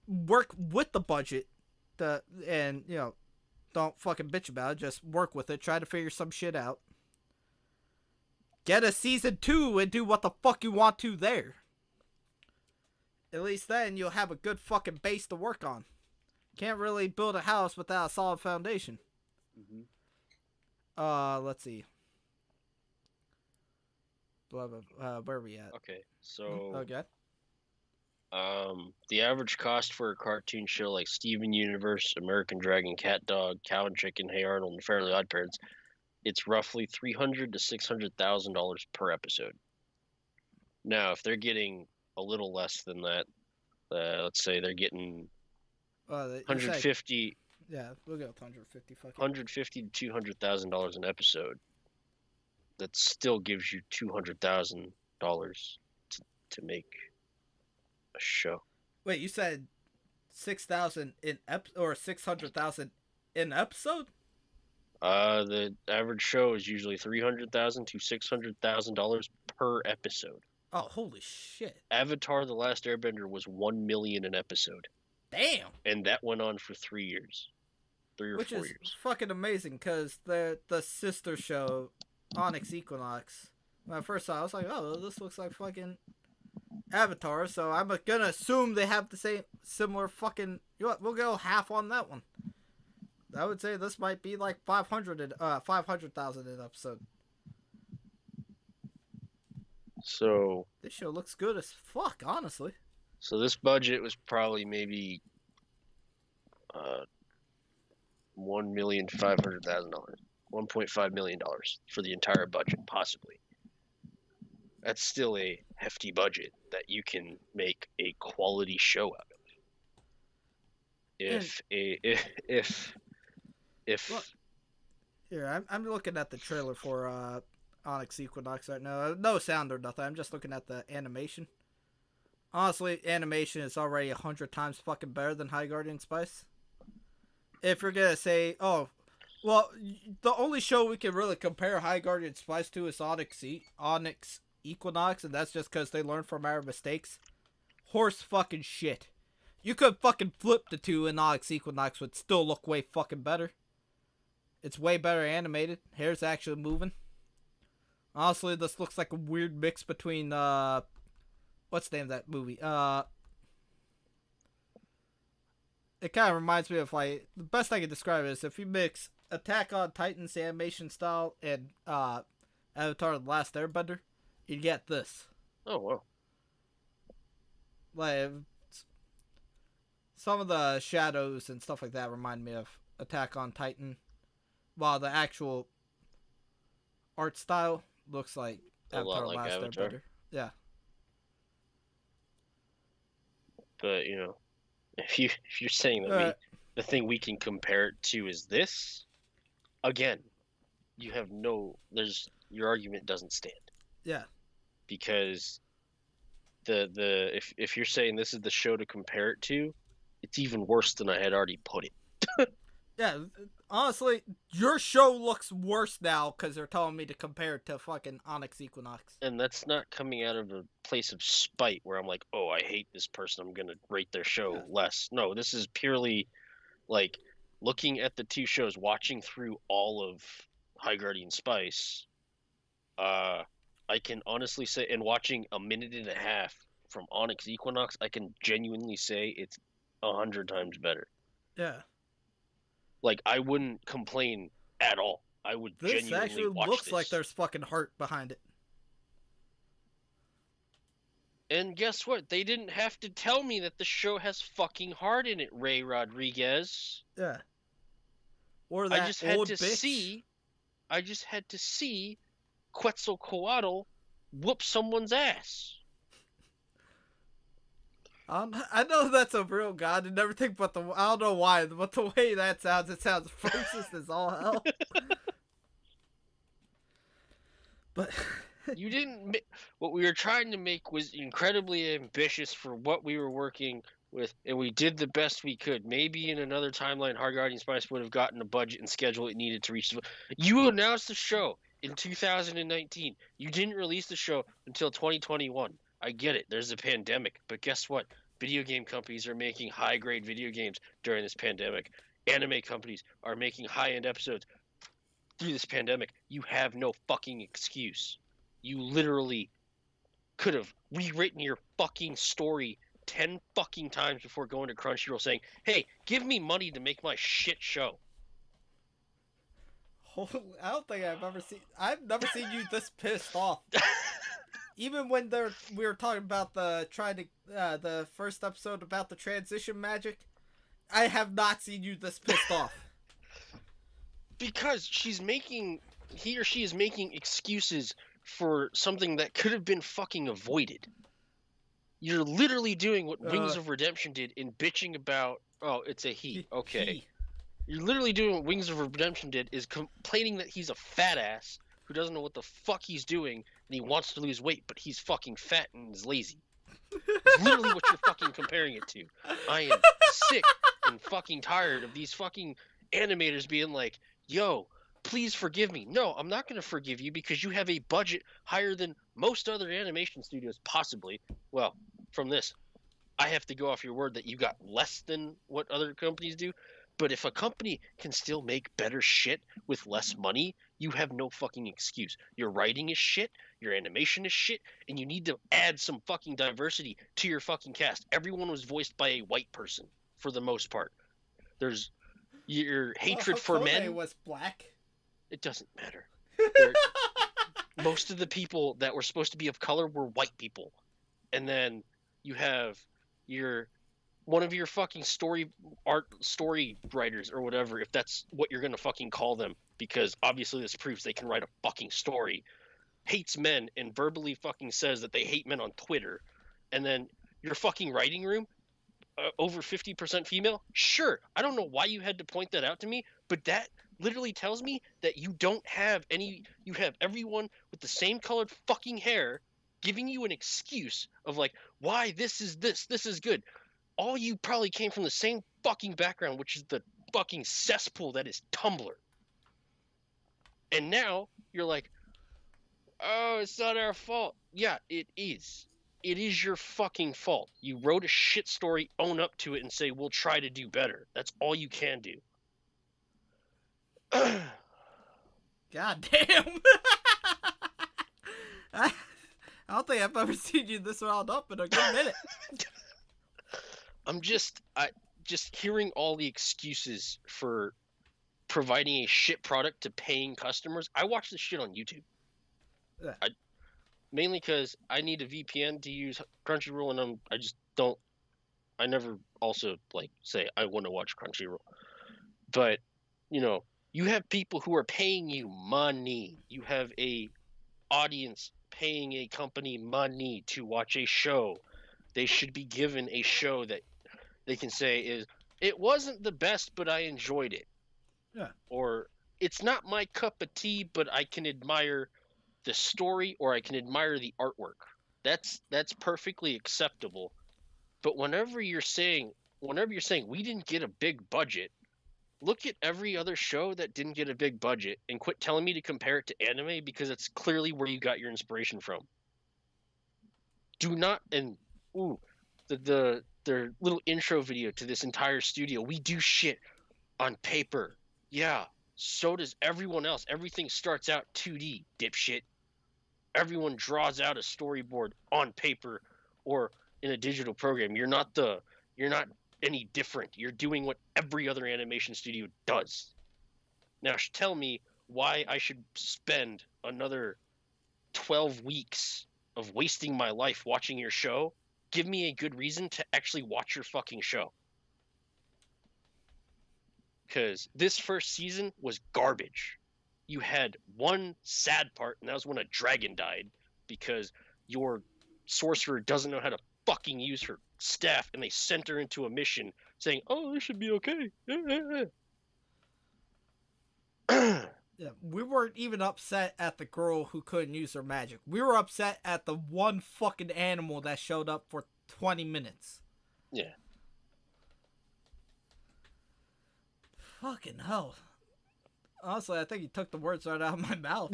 Work with the budget, and don't fucking bitch about it. Just work with it. Try to figure some shit out. Get a season 2 and do what the fuck you want to there. At least then you'll have a good fucking base to work on. Can't really build a house without a solid foundation. Mm-hmm. Let's see. Where are we at? Okay, so Okay. The average cost for a cartoon show like Steven Universe, American Dragon, Cat Dog, Cow and Chicken, Hey Arnold, and Fairly Odd Parents, it's roughly $300,000 to $600,000 per episode. Now, if they're getting a little less than that, let's say they're getting 150. Yeah, we'll go with 150. $150,000 to $200,000 an episode. That still gives you $200,000 to make a show. Wait, you said 6,000 in or 600,000 in episode? The average show is usually $300,000 to $600,000 per episode. Oh, holy shit! Avatar: The Last Airbender was $1 million an episode. Damn. And that went on for 3 years, 3 or 4 years. Which is fucking amazing, because the sister show, Onyx Equinox. When I first saw it, I was like, oh, this looks like fucking Avatar, so I'm gonna assume they have the same, similar fucking, we'll go half on that one. I would say this might be like 500,000 an episode. So This show looks good as fuck, honestly. so this budget was probably maybe $1,500,000, $1.5 million for the entire budget, possibly. That's still a hefty budget that you can make a quality show out of. And well, If here I'm looking at the trailer for Onyx Equinox right now. No sound or nothing. I'm just looking at the animation. Honestly, animation is already 100 times fucking better than High Guardian Spice. If you're gonna say, oh, well, the only show we can really compare High Guardian Spice to is Onyx Equinox, and that's just because they learned from our mistakes. Horse fucking shit. You could fucking flip the two, and Onyx Equinox would still look way fucking better. It's way better animated. Hair's actually moving. Honestly, this looks like a weird mix between what's the name of that movie? It kind of reminds me of, like, the best I can describe it is if you mix Attack on Titan's animation style and Avatar: The Last Airbender, you get this. oh wow, Like, some of the shadows and stuff like that remind me of Attack on Titan, while the actual art style looks like a Avatar: lot like Last Avatar. Airbender. Yeah. But if you're saying that the thing we can compare it to is this, again, you have your argument doesn't stand. Yeah. Because if you're saying this is the show to compare it to, it's even worse than I had already put it. Yeah, honestly, your show looks worse now because they're telling me to compare it to fucking Onyx Equinox. And that's not coming out of a place of spite where I'm like, oh, I hate this person, I'm gonna rate their show less. No, this is purely like looking at the two shows, watching through all of High Guardian Spice. I can honestly say, and watching a minute and a half from Onyx Equinox, I can genuinely say it's 100 times better. Yeah. Like, I wouldn't complain at all. I would This genuinely actually watch looks this. like there's fucking heart behind it. And guess what? They didn't have to tell me that the show has fucking heart in it, Ray Rodriguez. Yeah. Or that I just had old to bitch. see Quetzalcoatl whoop someone's ass. I know that's a real god and everything, but I don't know why, but the way that sounds, it sounds racist as all hell. But You didn't. What we were trying to make was incredibly ambitious for what we were working with, and we did the best we could. Maybe in another timeline, Hard Guardian Spice would have gotten a budget and schedule it needed to reach. You announced the show in 2019. You didn't release the show until 2021. I get it. There's a pandemic, but guess what? Video game companies are making high-grade video games during this pandemic. Anime companies are making high-end episodes through this pandemic. You have no fucking excuse. You literally could have rewritten your fucking story 10 fucking times before going to Crunchyroll saying, hey, give me money to make my shit show. I don't think I've never seen you this pissed off. Even when we were talking about the first episode about the transition magic, I have not seen you this pissed off. Because he or she is making excuses for something that could have been fucking avoided. You're literally doing what Wings of Redemption did in bitching about, oh, it's a he. Okay. You're literally doing what Wings of Redemption did, is complaining that he's a fat ass who doesn't know what the fuck he's doing and he wants to lose weight, but he's fucking fat and is lazy. It's literally what you're fucking comparing it to. I am sick and fucking tired of these fucking animators being like, yo, please forgive me. No, I'm not going to forgive you because you have a budget higher than most other animation studios, possibly. Well, from this, I have to go off your word that you got less than what other companies do. But if a company can still make better shit with less money, you have no fucking excuse. Your writing is shit, your animation is shit, and you need to add some fucking diversity to your fucking cast. Everyone was voiced by a white person, for the most part. There's your hatred for men was black. it doesn't matter. most of the people that were supposed to be of color were white people. And then you have your one of your fucking story writers or whatever, if that's what you're gonna fucking call them, because obviously this proves they can write a fucking story, hates men and verbally fucking says that they hate men on Twitter, and then your fucking writing room, over 50% female. Sure, I don't know why you had to point that out to me, but that literally tells me that you don't have any. You have everyone with the same colored fucking hair, giving you an excuse of like why this is good. All you probably came from the same fucking background, which is the fucking cesspool that is Tumblr. And now you're like, oh, it's not our fault. Yeah, it is. It is your fucking fault. You wrote a shit story, own up to it, and say, we'll try to do better. That's all you can do. God damn. I don't think I've ever seen you this wound up in a good minute. I'm just hearing all the excuses for providing a shit product to paying customers. I watch this shit on YouTube. Yeah. Mainly because I need a VPN to use Crunchyroll, and I never also like say I want to watch Crunchyroll. But, you have people who are paying you money. You have a audience paying a company money to watch a show. They should be given a show that they can say is, it wasn't the best, but I enjoyed it. Yeah. Or, it's not my cup of tea, but I can admire the story, or I can admire the artwork. That's perfectly acceptable. But whenever you're saying we didn't get a big budget, look at every other show that didn't get a big budget and quit telling me to compare it to anime, because it's clearly where you got your inspiration from. Do not, and their little intro video to this entire studio. We do shit on paper. Yeah, so does everyone else. Everything starts out 2D, dipshit. Everyone draws out a storyboard on paper or in a digital program. You're not any different. You're doing what every other animation studio does. Now tell me why I should spend another 12 weeks of wasting my life watching your show. Give me a good reason to actually watch your fucking show. Because this first season was garbage. You had one sad part, and that was when a dragon died, because your sorcerer doesn't know how to fucking use her staff, and they sent her into a mission saying, oh, this should be okay. Yeah, we weren't even upset at the girl who couldn't use her magic. We were upset at the one fucking animal that showed up for 20 minutes. Yeah. Fucking hell. Honestly, I think you took the words right out of my mouth.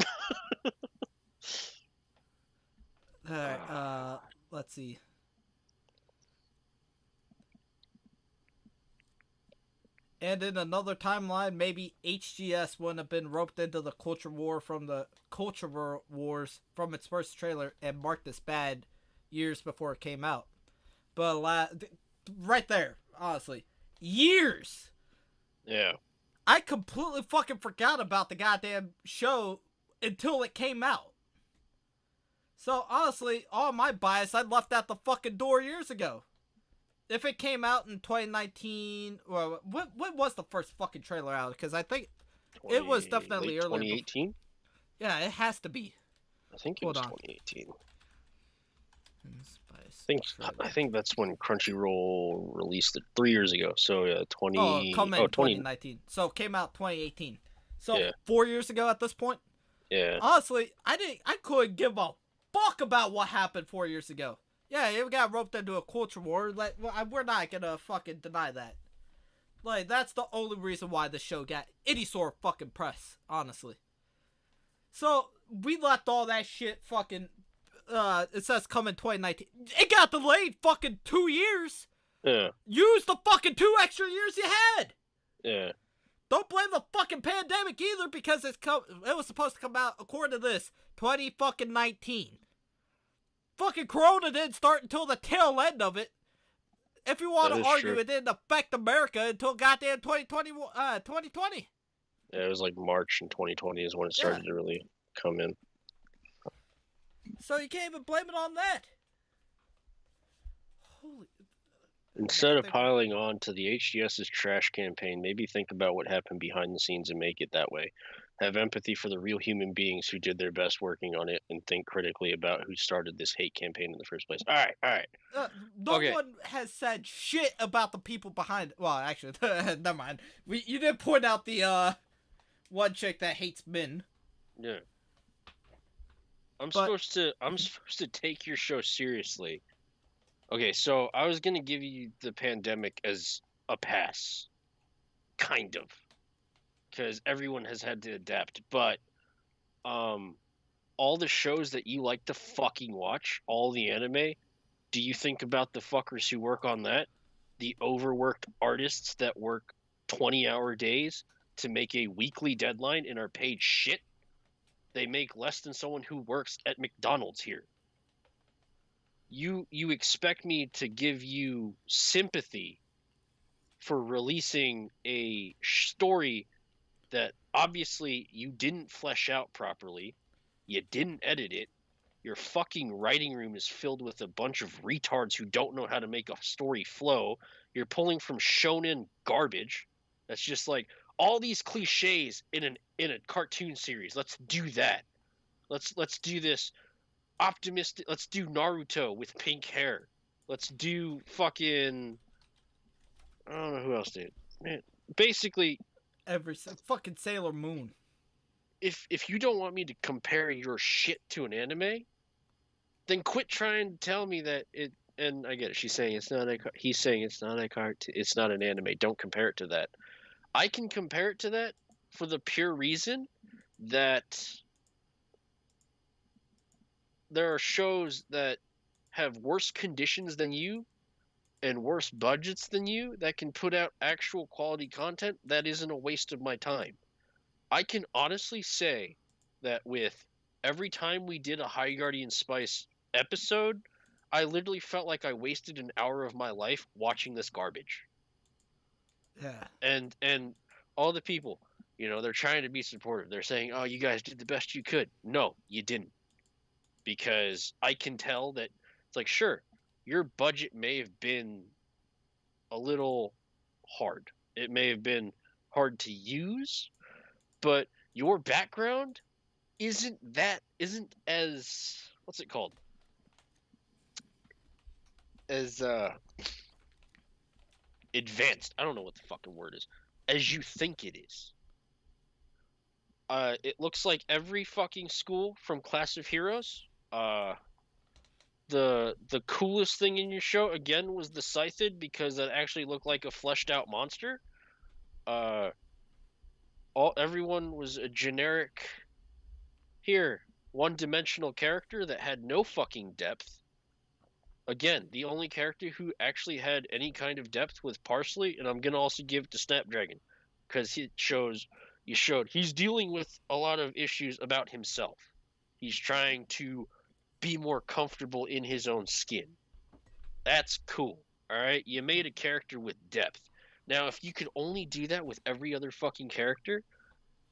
Alright, let's see. And in another timeline, maybe HGS wouldn't have been roped into the culture war from the culture wars from its first trailer and marked as bad years before it came out. But right there, honestly, years. Yeah. I completely fucking forgot about the goddamn show until it came out. So honestly, all my bias I left at the fucking door years ago. If it came out in 2019, well, what was the first fucking trailer out? Because I think it was definitely late earlier. 2018? Yeah, it has to be. I think it was 2018. Spice I think that's when Crunchyroll released it 3 years ago. So yeah, 2019. So it came out 2018. So yeah. 4 years ago at this point. Yeah. Honestly, I couldn't give a fuck about what happened 4 years ago. Yeah, it got roped into a culture war. Like, we're not gonna fucking deny that. Like, that's the only reason why the show got any sort of fucking press, honestly. So, we left all that shit fucking, it says come in 2019. It got delayed fucking 2 years. Yeah. Use the fucking 2 extra years you had. Yeah. Don't blame the fucking pandemic either, because it was supposed to come out, according to this, 2019. Fucking Corona didn't start until the tail end of it. If you want to argue, true. It didn't affect America until goddamn 2020. Yeah, it was like March in 2020 is when it started to really come in. So you can't even blame it on that. Holy. Instead of piling on to the HGS's trash campaign, maybe think about what happened behind the scenes and make it that way. Have empathy for the real human beings who did their best working on it, and think critically about who started this hate campaign in the first place. All right. No one has said shit about the people behind. Well, actually, never mind. You did point out the one chick that hates men. Yeah. I'm supposed to take your show seriously. Okay, so I was gonna give you the pandemic as a pass, kind of, because everyone has had to adapt. But all the shows that you like to fucking watch, all the anime, do you think about the fuckers who work on that? The overworked artists that work 20-hour days to make a weekly deadline and are paid shit? They make less than someone who works at McDonald's here. You expect me to give you sympathy for releasing a story that obviously you didn't flesh out properly, you didn't edit it, your fucking writing room is filled with a bunch of retards who don't know how to make a story flow, you're pulling from shonen garbage that's just like all these cliches in a cartoon series. Let's do that. Let's do this optimistic. Let's do Naruto with pink hair. Let's do fucking. I don't know who else did. Man, basically, every fucking Sailor Moon. If you don't want me to compare your shit to an anime, then quit trying to tell me that it. And I get it. She's saying it's not a. He's saying it's not a cartoon. It's not an anime. Don't compare it to that. I can compare it to that for the pure reason that there are shows that have worse conditions than you and worse budgets than you that can put out actual quality content that isn't a waste of my time. I can honestly say that with every time we did a High Guardian Spice episode, I literally felt like I wasted an hour of my life watching this garbage. Yeah. And all the people, they're trying to be supportive. They're saying, "Oh, you guys did the best you could." No, you didn't. Because I can tell that it's like, sure, your budget may have been a little hard. It may have been hard to use, but your background isn't as, what's it called? As advanced. I don't know what the fucking word is. As you think it is. It looks like every fucking school from Class of Heroes. The coolest thing in your show again was the Scythid because that actually looked like a fleshed out monster. Everyone was a generic one-dimensional character that had no fucking depth. Again, the only character who actually had any kind of depth was Parsley, and I'm gonna also give it to Snapdragon because you showed he's dealing with a lot of issues about himself. He's trying to be more comfortable in his own skin. That's cool. All right, you made a character with depth. Now, if you could only do that with every other fucking character,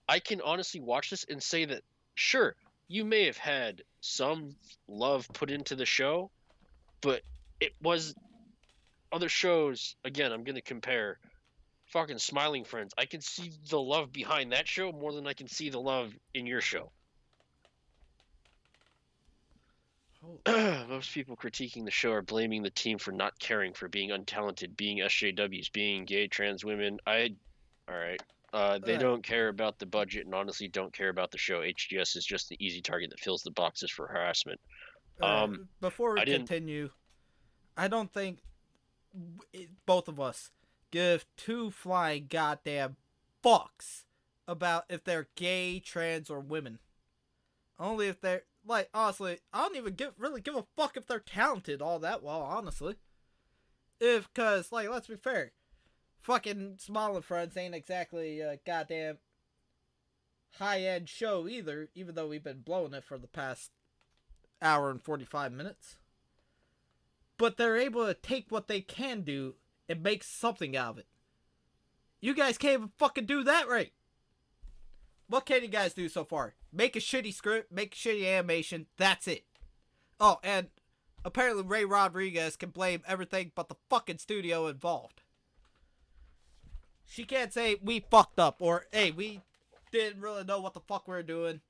I can honestly watch this and say that, sure, you may have had some love put into the show, but it was other shows. Again, I'm going to compare fucking Smiling Friends. I can see the love behind that show more than I can see the love in your show. Most people critiquing the show are blaming the team for not caring, for being untalented, being SJWs, being gay, trans women. Alright. They don't care about the budget and honestly don't care about the show. HGS is just the easy target that fills the boxes for harassment. Before we continue, I don't think both of us give two flying goddamn fucks about if they're gay, trans, or women. Only if they're, like, honestly, I don't even really give a fuck if they're talented all that well, honestly. Cause, like, let's be fair. Fucking Smiling Friends ain't exactly a goddamn high-end show either, even though we've been blowing it for the past hour and 45 minutes. But they're able to take what they can do and make something out of it. You guys can't even fucking do that right. What can you guys do so far? Make a shitty script, make a shitty animation, that's it. Oh, and apparently Ray Rodriguez can blame everything but the fucking studio involved. She can't say we fucked up or hey, we didn't really know what the fuck we were doing.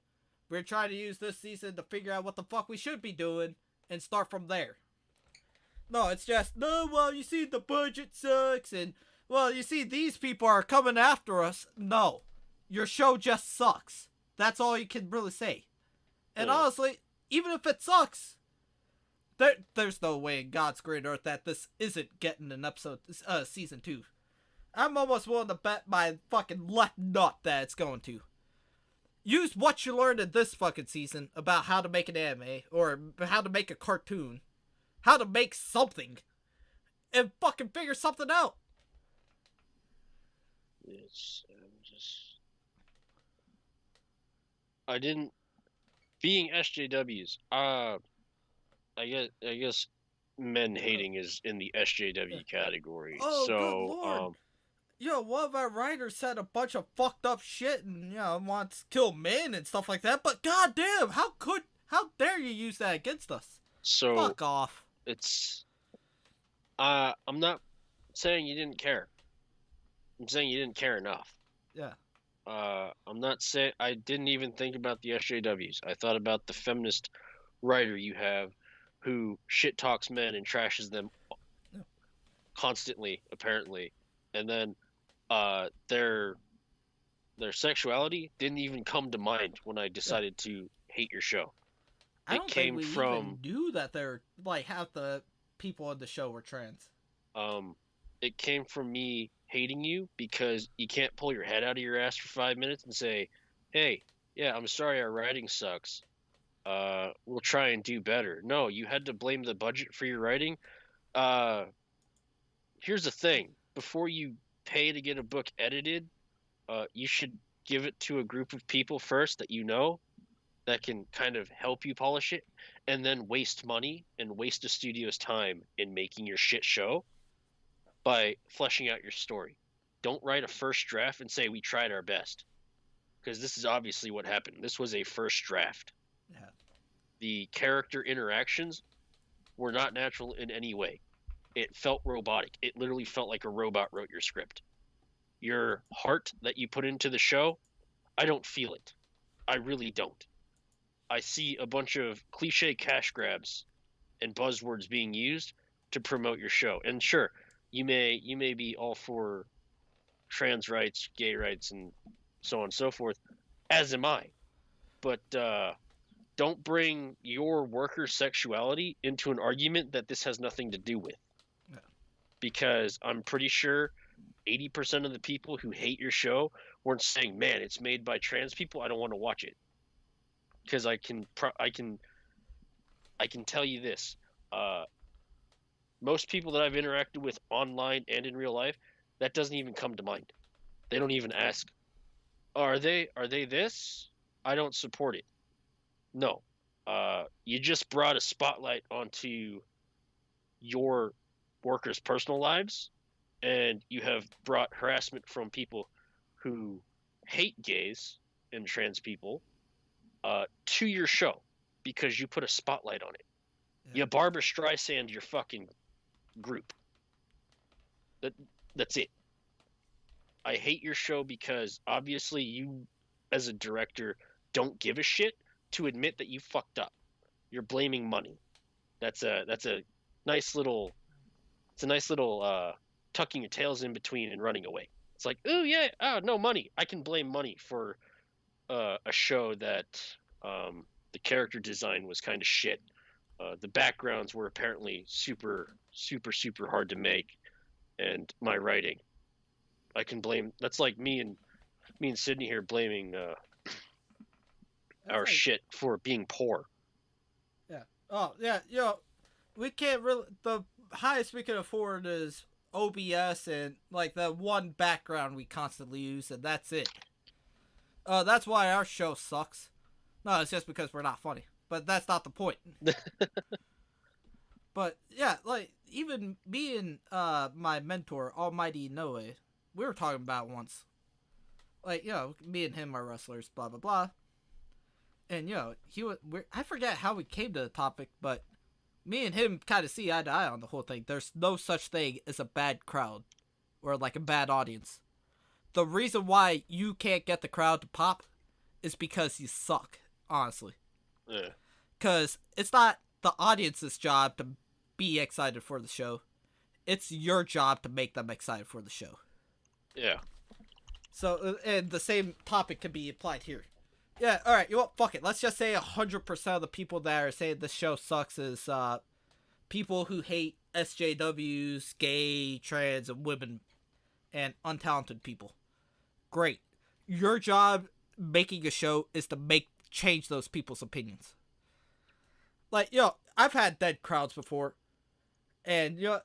We're trying to use this season to figure out what the fuck we should be doing and start from there. No, it's just, no, well, you see, the budget sucks, and, well, you see, these people are coming after us. No. Your show just sucks. That's all you can really say. And honestly, even if it sucks, there's no way in God's green earth that this isn't getting an episode, season 2. I'm almost willing to bet my fucking left nut that it's going to. Use what you learned in this fucking season about how to make an anime, or how to make a cartoon, how to make something, and fucking figure something out. I didn't. Being SJWs, I guess men hating is in the SJW category. Oh, so, good lord. One of our writers said a bunch of fucked up shit and, wants to kill men and stuff like that, but goddamn, how dare you use that against us? So, fuck off. I'm not saying you didn't care. I'm saying you didn't care enough. Yeah. I'm not saying I didn't even think about the SJWs. I thought about the feminist writer you have who shit talks men and trashes them constantly, apparently. And then their sexuality didn't even come to mind when I decided to hate your show. I don't think we even knew that they're like half the people on the show were trans. It came from me hating you because you can't pull your head out of your ass for 5 minutes and say, hey, yeah, I'm sorry our writing sucks. We'll try and do better. No, you had to blame the budget for your writing. Here's the thing. Before you pay to get a book edited, you should give it to a group of people first that you know that can kind of help you polish it, and then waste money and waste a studio's time in making your shit show by fleshing out your story. Don't write a first draft and say we tried our best, because this is obviously what happened. This was a first draft. Yeah. The character interactions were not natural in any way. It felt robotic. It literally felt like a robot wrote your script. Your heart that you put into the show, I don't feel it. I really don't. I see a bunch of cliche cash grabs and buzzwords being used to promote your show. And sure, you may be all for trans rights, gay rights, and so on and so forth, as am I. But don't bring your worker sexuality into an argument that this has nothing to do with. Yeah. Because I'm pretty sure 80% of the people who hate your show weren't saying, man, it's made by trans people, I don't want to watch it. Because I can tell you this. Most people that I've interacted with online and in real life, that doesn't even come to mind. They don't even ask, are they this? I don't support it. No. You just brought a spotlight onto your workers' personal lives, and you have brought harassment from people who hate gays and trans people to your show because you put a spotlight on it. Yeah. You Barbara Streisand your fucking group. That's it. I hate your show because obviously you, as a director, don't give a shit to admit that you fucked up. You're blaming money. That's a nice little tucking your tails in between and running away. It's like, oh yeah, no money. I can blame money for a show that the character design was kind of shit. The backgrounds were apparently super hard to make, and my writing, I can blame. That's like me and Sydney here blaming our shit for being poor. Yeah. Oh yeah. We can't really. The highest we can afford is OBS and like the one background we constantly use, and that's it. That's why our show sucks. No, it's just because we're not funny. But that's not the point. But yeah, like even me and my mentor, Almighty Noe, we were talking about once. Like, me and him are wrestlers, blah blah blah. And he was. I forget how we came to the topic, but me and him kind of see eye to eye on the whole thing. There's no such thing as a bad crowd or like a bad audience. The reason why you can't get the crowd to pop is because you suck, honestly. Yeah. Because it's not the audience's job to be excited for the show. It's your job to make them excited for the show. Yeah. So, and the same topic can be applied here. Yeah, alright, you know what? Fuck it. Let's just say 100% of the people that are saying this show sucks is people who hate SJWs, gay, trans, and women, and untalented people. Great. Your job making a show is to change those people's opinions. Like, I've had dead crowds before. And, you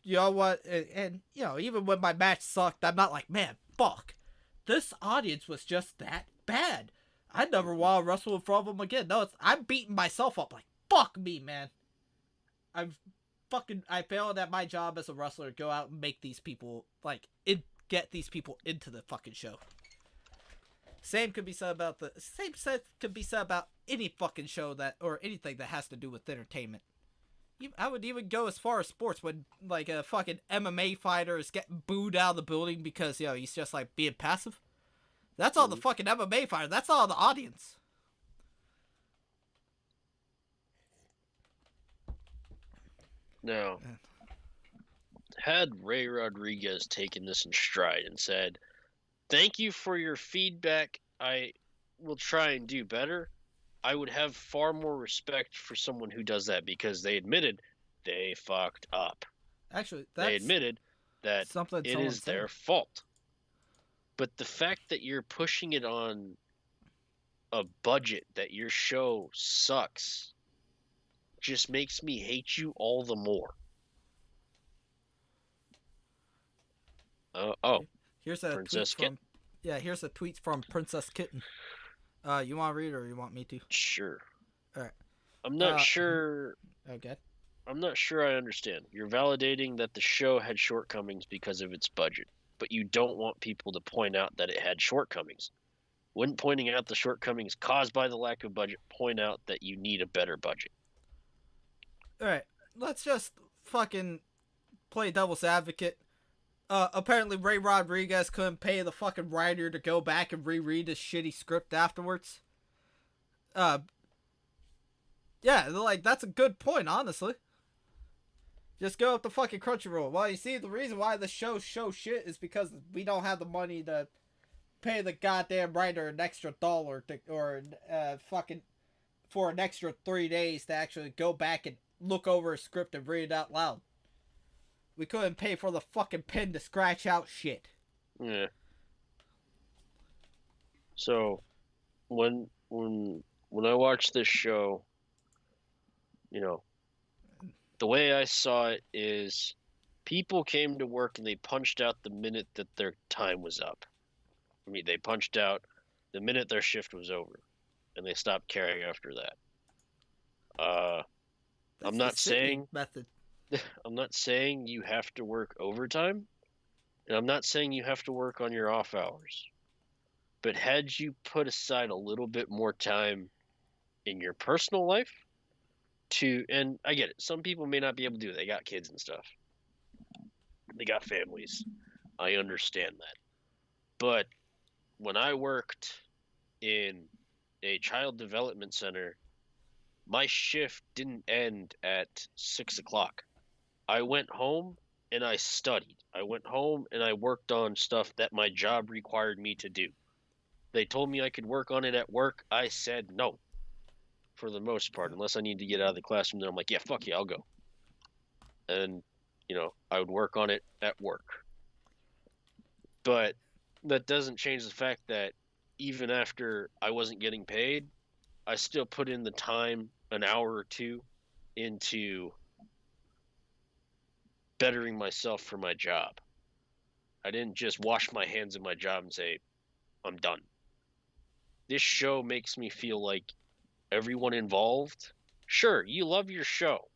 know what? And even when my match sucked, I'm not like, man, fuck. This audience was just that bad. I never want to wrestle in front of them again. No, I'm beating myself up like, fuck me, man. I failed at my job as a wrestler to go out and make these people, get these people into the fucking show. Same could be said about any fucking show or anything that has to do with entertainment. I would even go as far as sports when, like, a fucking MMA fighter is getting booed out of the building because, he's just, like, being passive. That's all the fucking MMA fighter. That's all the audience. Now, had Ray Rodriguez taken this in stride and said, thank you for your feedback, I will try and do better, I would have far more respect for someone who does that, because they admitted they fucked up. Actually, they admitted that it is their fault. But the fact that you're pushing it on a budget that your show sucks just makes me hate you all the more. Here's a Princess tweet here's a tweet from Princess Kitten. You want to read it or you want me to? Sure. All right. I'm not sure. Okay. I'm not sure I understand. You're validating that the show had shortcomings because of its budget, but you don't want people to point out that it had shortcomings. Wouldn't pointing out the shortcomings caused by the lack of budget point out that you need a better budget? All right. Let's just fucking play devil's advocate. Apparently Ray Rodriguez couldn't pay the fucking writer to go back and reread his shitty script afterwards. Yeah, like, that's a good point, honestly. Just go up the fucking Crunchyroll. Well, you see, the reason why the show shit is because we don't have the money to pay the goddamn writer an extra $1 fucking for an extra 3 days to actually go back and look over a script and read it out loud. We couldn't pay for the fucking pen to scratch out shit. Yeah. So, when I watched this show, the way I saw it is people came to work and they punched out the minute that their time was up. I mean, they punched out the minute their shift was over, and they stopped caring after that. I'm not saying method. I'm not saying you have to work overtime, and I'm not saying you have to work on your off hours. But had you put aside a little bit more time in your personal life and I get it, some people may not be able to do it. They got kids and stuff. They got families. I understand that. But when I worked in a child development center, my shift didn't end at 6 o'clock. I went home and I studied. I went home and I worked on stuff that my job required me to do. They told me I could work on it at work. I said no, for the most part, unless I need to get out of the classroom. Then I'm like, yeah, fuck yeah, I'll go. And, I would work on it at work. But that doesn't change the fact that even after I wasn't getting paid, I still put in the time, an hour or two, into bettering myself for my job. I didn't just wash my hands in my job and say, I'm done. This show makes me feel like everyone involved, sure, you love your show.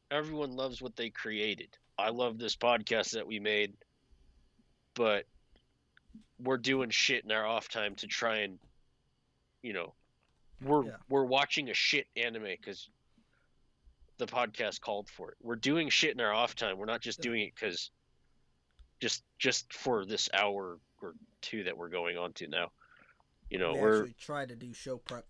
Everyone loves what they created. I love this podcast that we made, but we're doing shit in our off time to try and, we're watching a shit anime because the podcast called for it. We're doing shit in our off time. We're not just doing it because just for this hour or two that we're going on to now. You know, We we're actually try to do show prep.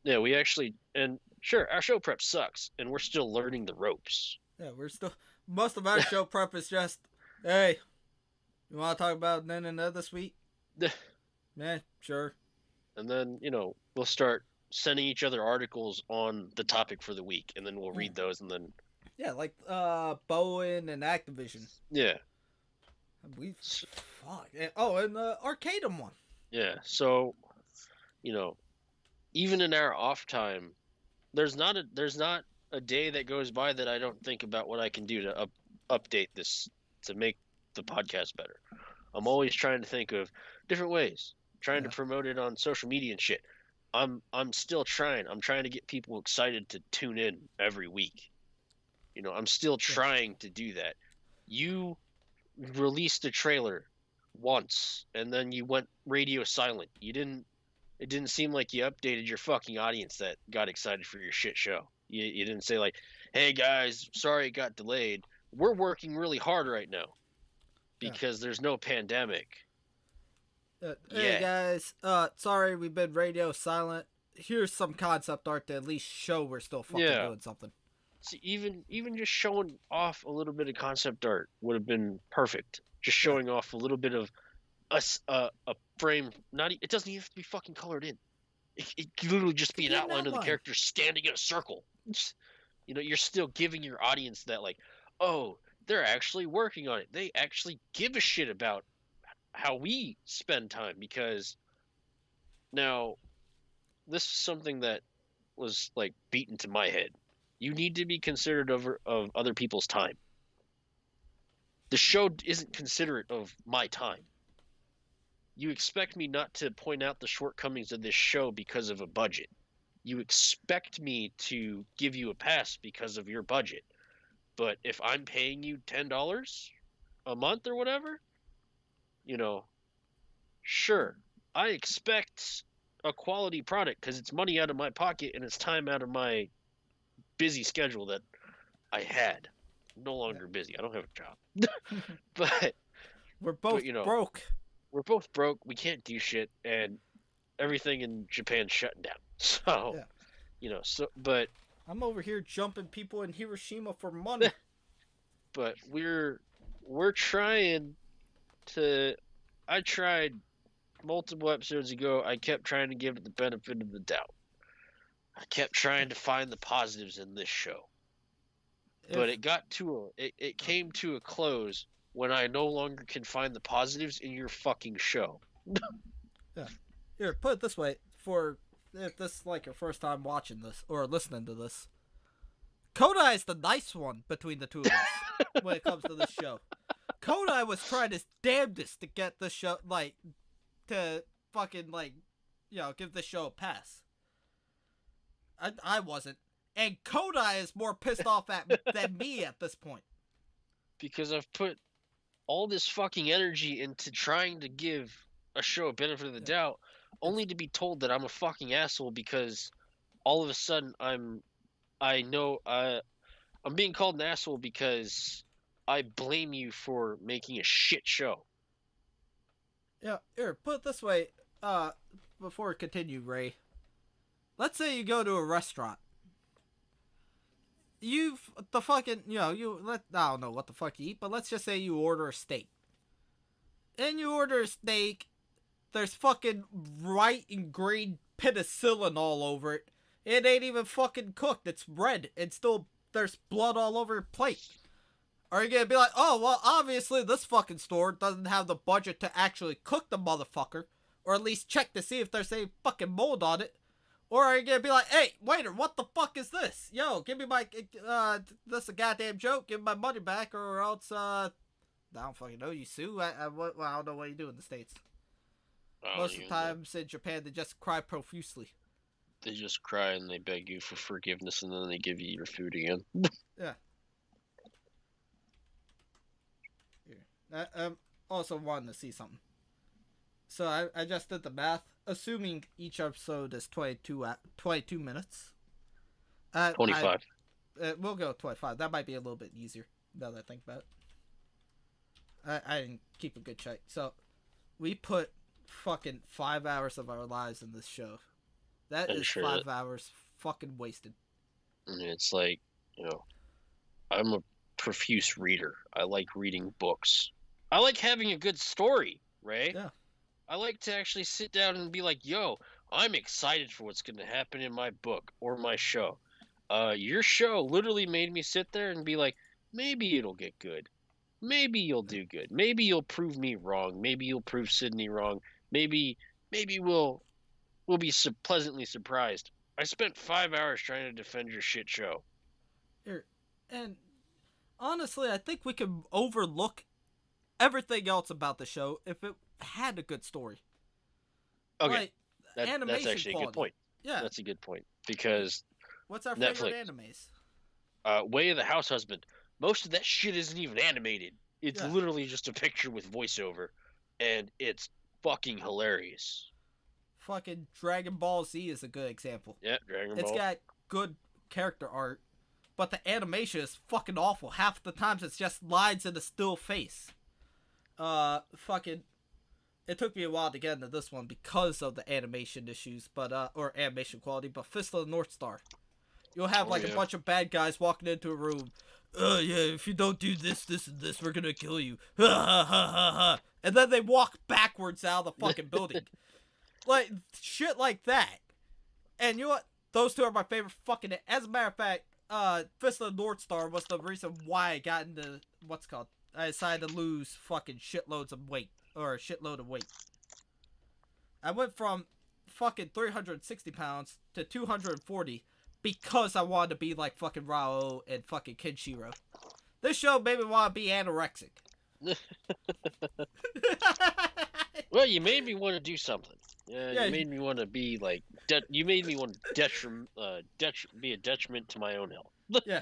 yeah, we actually and sure our show prep sucks, and we're still learning the ropes. Yeah, we're still most of our show prep is just, hey, you want to talk about this week? Yeah, sure. And then we'll start sending each other articles on the topic for the week, and then we'll read those, and then like Bowen and Activision. Yeah. We fuck. Oh, and the Arcadum one. Yeah. So, even in our off time, there's not a day that goes by that I don't think about what I can do to update this to make the podcast better. I'm always trying to think of different ways, trying to promote it on social media and shit. I'm still trying. I'm trying to get people excited to tune in every week. I'm still trying to do that. You released a trailer once and then you went radio silent. It didn't seem like you updated your fucking audience that got excited for your shit show. You didn't say like, "Hey guys, sorry it got delayed. We're working really hard right now because there's no pandemic." Hey guys, sorry we've been radio silent. Here's some concept art to at least show we're still fucking doing something. See, even just showing off a little bit of concept art would have been perfect. Just showing off a little bit of a frame. It doesn't even have to be fucking colored in. It could literally just be an outline of the character standing in a circle. You're still giving your audience that like, oh, they're actually working on it. They actually give a shit about how we spend time, because now this is something that was like beaten to my head. You need to be considerate of other people's time. The show isn't considerate of my time. You expect me not to point out the shortcomings of this show because of a budget. You expect me to give you a pass because of your budget. But if I'm paying you $10 a month or whatever, sure, I expect a quality product because it's money out of my pocket and it's time out of my busy schedule that I had. I'm no longer busy. I don't have a job. But we're both broke. We're both broke. We can't do shit, and everything in Japan's shutting down. So, but I'm over here jumping people in Hiroshima for money. But we're trying to. I tried multiple episodes ago. I kept trying to give it the benefit of the doubt. I kept trying to find the positives in this show, but it came to a close when I no longer can find the positives in your fucking show. Yeah. Here, put it this way: if this is like your first time watching this or listening to this, Kodai is the nice one between the two of us when it comes to this show. Kodai was trying his damnedest to get this show, to fucking, give this show a pass. I wasn't. And Kodai is more pissed off than me at this point. Because I've put all this fucking energy into trying to give a show a benefit of the doubt, only to be told that I'm a fucking asshole because all of a sudden I'm being called an asshole because I blame you for making a shit show. Yeah, here, put it this way, before we continue, Ray. Let's say you go to a restaurant. I don't know what the fuck you eat, but let's just say you order a steak. And you order a steak, there's fucking right ingrained penicillin all over it. It ain't even fucking cooked, it's red, and still there's blood all over your plate. Are you gonna be like, oh, well, obviously this fucking store doesn't have the budget to actually cook the motherfucker, or at least check to see if there's any fucking mold on it? Or are you gonna be like, hey, waiter, what the fuck is this? Yo, give me my, this is a goddamn joke, give me my money back, or else, I don't fucking know, you sue? I don't know what you do in the States. Most of the times in Japan, they just cry profusely. They just cry and they beg you for forgiveness, and then they give you your food again. Yeah. Here. I'm also wanting to see something. So I just did the math. assuming each episode is 22 minutes. I 25. We'll go 25. That might be a little bit easier now that I think about it. I didn't keep a good check. So we put fucking 5 hours of our lives in this show. That I'm is sure 5 hours fucking wasted. it's like, you know, I'm a profuse reader. I like reading books. I like having a good story, Ray. Yeah. I like to actually sit down and be like, yo, I'm excited for what's going to happen in my book or my show. Your show literally made me sit there and be like, maybe it'll get good. Maybe you'll do good. Maybe you'll prove me wrong. Maybe you'll prove Sydney wrong. Maybe we'll be pleasantly surprised. I spent 5 hours trying to defend your shit show. Here. And honestly, I think we could overlook everything else about the show if it had a good story. Okay, Like, that's animation actually quality. a good point. Yeah. That's a good point because What's our Netflix. favorite animes? Way of the House Husband. Most of that shit isn't even animated. It's Yeah. literally just a picture with voiceover, and it's fucking hilarious. Fucking Dragon Ball Z is a good example. Yeah, Dragon It's Ball. got good character art, but the animation is fucking awful. Half the times it's just lines in a still face. Fucking. It took me a while to get into this one because of the animation issues, but or animation quality. But Fist of the North Star, you'll have a bunch of bad guys walking into a room. Yeah, if you don't do this, this, and this, we're gonna kill you. Ha ha ha ha ha. And then they walk backwards out of the fucking building. Like, shit like that. And you know what? Those two are my favorite fucking... As a matter of fact, Fist of the North Star was the reason why I got into... What's it called? I decided to lose fucking shitloads of weight. Or a shitload of weight. I went from fucking 360 pounds to 240 because I wanted to be like fucking Rao and fucking Kenshiro. This show made me want to be anorexic. Well, you made me want to do something. Yeah, you made me want to be like. You made me want to be a detriment to my own health. Yeah,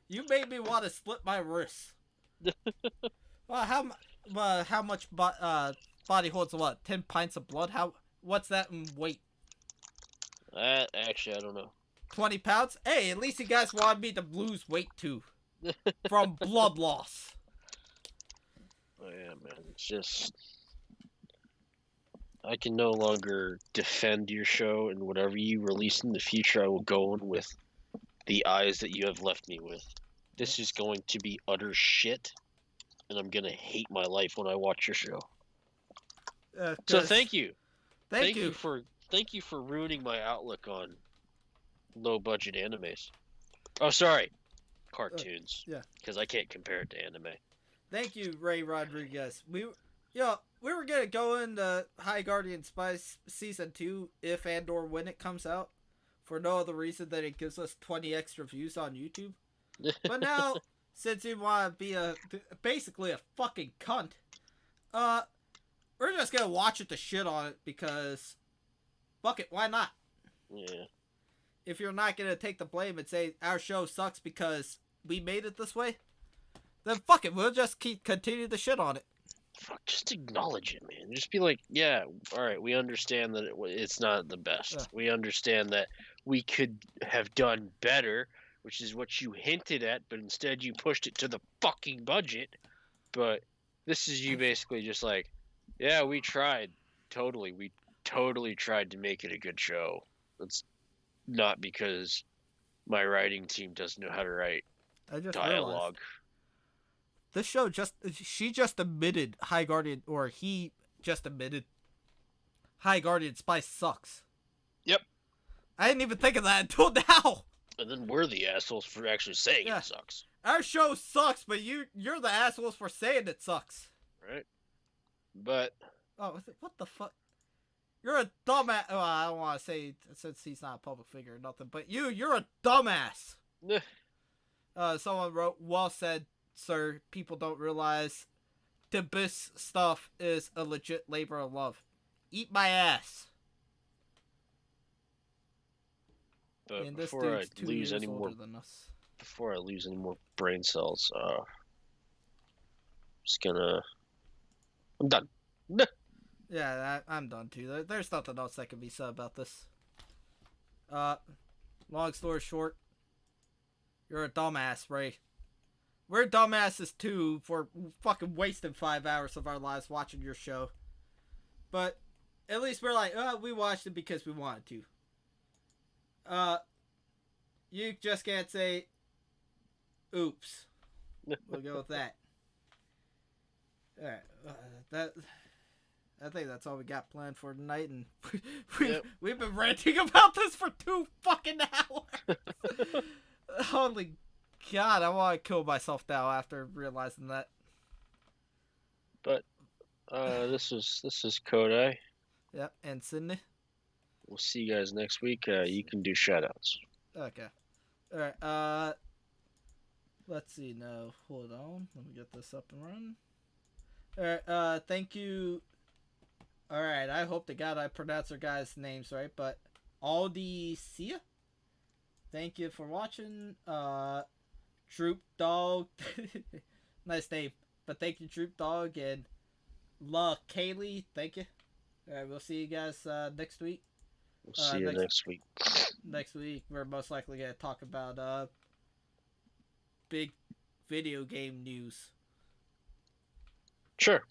you made me want to split my wrists. Well, how much body holds what? 10 pints of blood? What's that in weight? Actually, I don't know. 20 pounds? Hey, at least you guys wanted me to lose weight too. From blood loss. Oh yeah, man. It's just I can no longer defend your show, and whatever you release in the future, I will go on with the eyes that you have left me with. This is going to be utter shit, and I'm gonna hate my life when I watch your show. So thank you. Thank you for ruining my outlook on low budget animes. Oh, sorry, cartoons. Yeah. Because I can't compare it to anime. Thank you, Ray Rodriguez. We were gonna go into High Guardian Spice Season 2 if and or when it comes out, for no other reason than it gives us 20 extra views on YouTube. But now, since you want to be basically a fucking cunt, we're just gonna watch it to shit on it because, fuck it, why not? Yeah. If you're not gonna take the blame and say our show sucks because we made it this way, then fuck it, we'll just continue the shit on it. Fuck, just acknowledge it, man. Just be like, yeah, all right, we understand that it's not the best. Yeah. We understand that we could have done better, which is what you hinted at, but instead you pushed it to the fucking budget. But this is you basically just like, yeah, we tried. Totally. We totally tried to make it a good show. It's not because my writing team doesn't know how to write dialogue. This show she just admitted he just admitted High Guardian Spice sucks. Yep. I didn't even think of that until now. And then we're the assholes for actually saying it sucks. Our show sucks, but you're the assholes for saying it sucks. Right. But what the fuck? You're a dumbass. Oh, I don't want to say since he's not a public figure or nothing, but you're a dumbass. Someone wrote, well said, sir. People don't realize this stuff is a legit labor of love. Eat my ass. But and this before I dude's 2 lose years any older more, than us. before I lose any more brain cells, I'm done. Yeah, I'm done too. There's nothing else that can be said about this. Long story short, you're a dumbass, Ray. We're dumbasses too for fucking wasting 5 hours of our lives watching your show. But at least we're like, we watched it because we wanted to. You just can't say, oops. We'll go with that. Alright, I think that's all we got planned for tonight, and we've been ranting about this for 2 fucking hours. Holy God, I want to kill myself now after realizing that. But this is Kodai. Yep, and Sydney. We'll see you guys next week. You can do shoutouts. Okay. Alright, let's see now. Hold on. Let me get this up and running. Alright, thank you. Alright, I hope to God I pronounce our guys' names right, but Aldi Sia? Thank you for watching. Troop Dog. Nice name. But thank you, Troop Dog, and La Kaylee. Thank you. Alright, we'll see you guys next week. We'll see you next week. Next week, we're most likely going to talk about big video game news. Sure.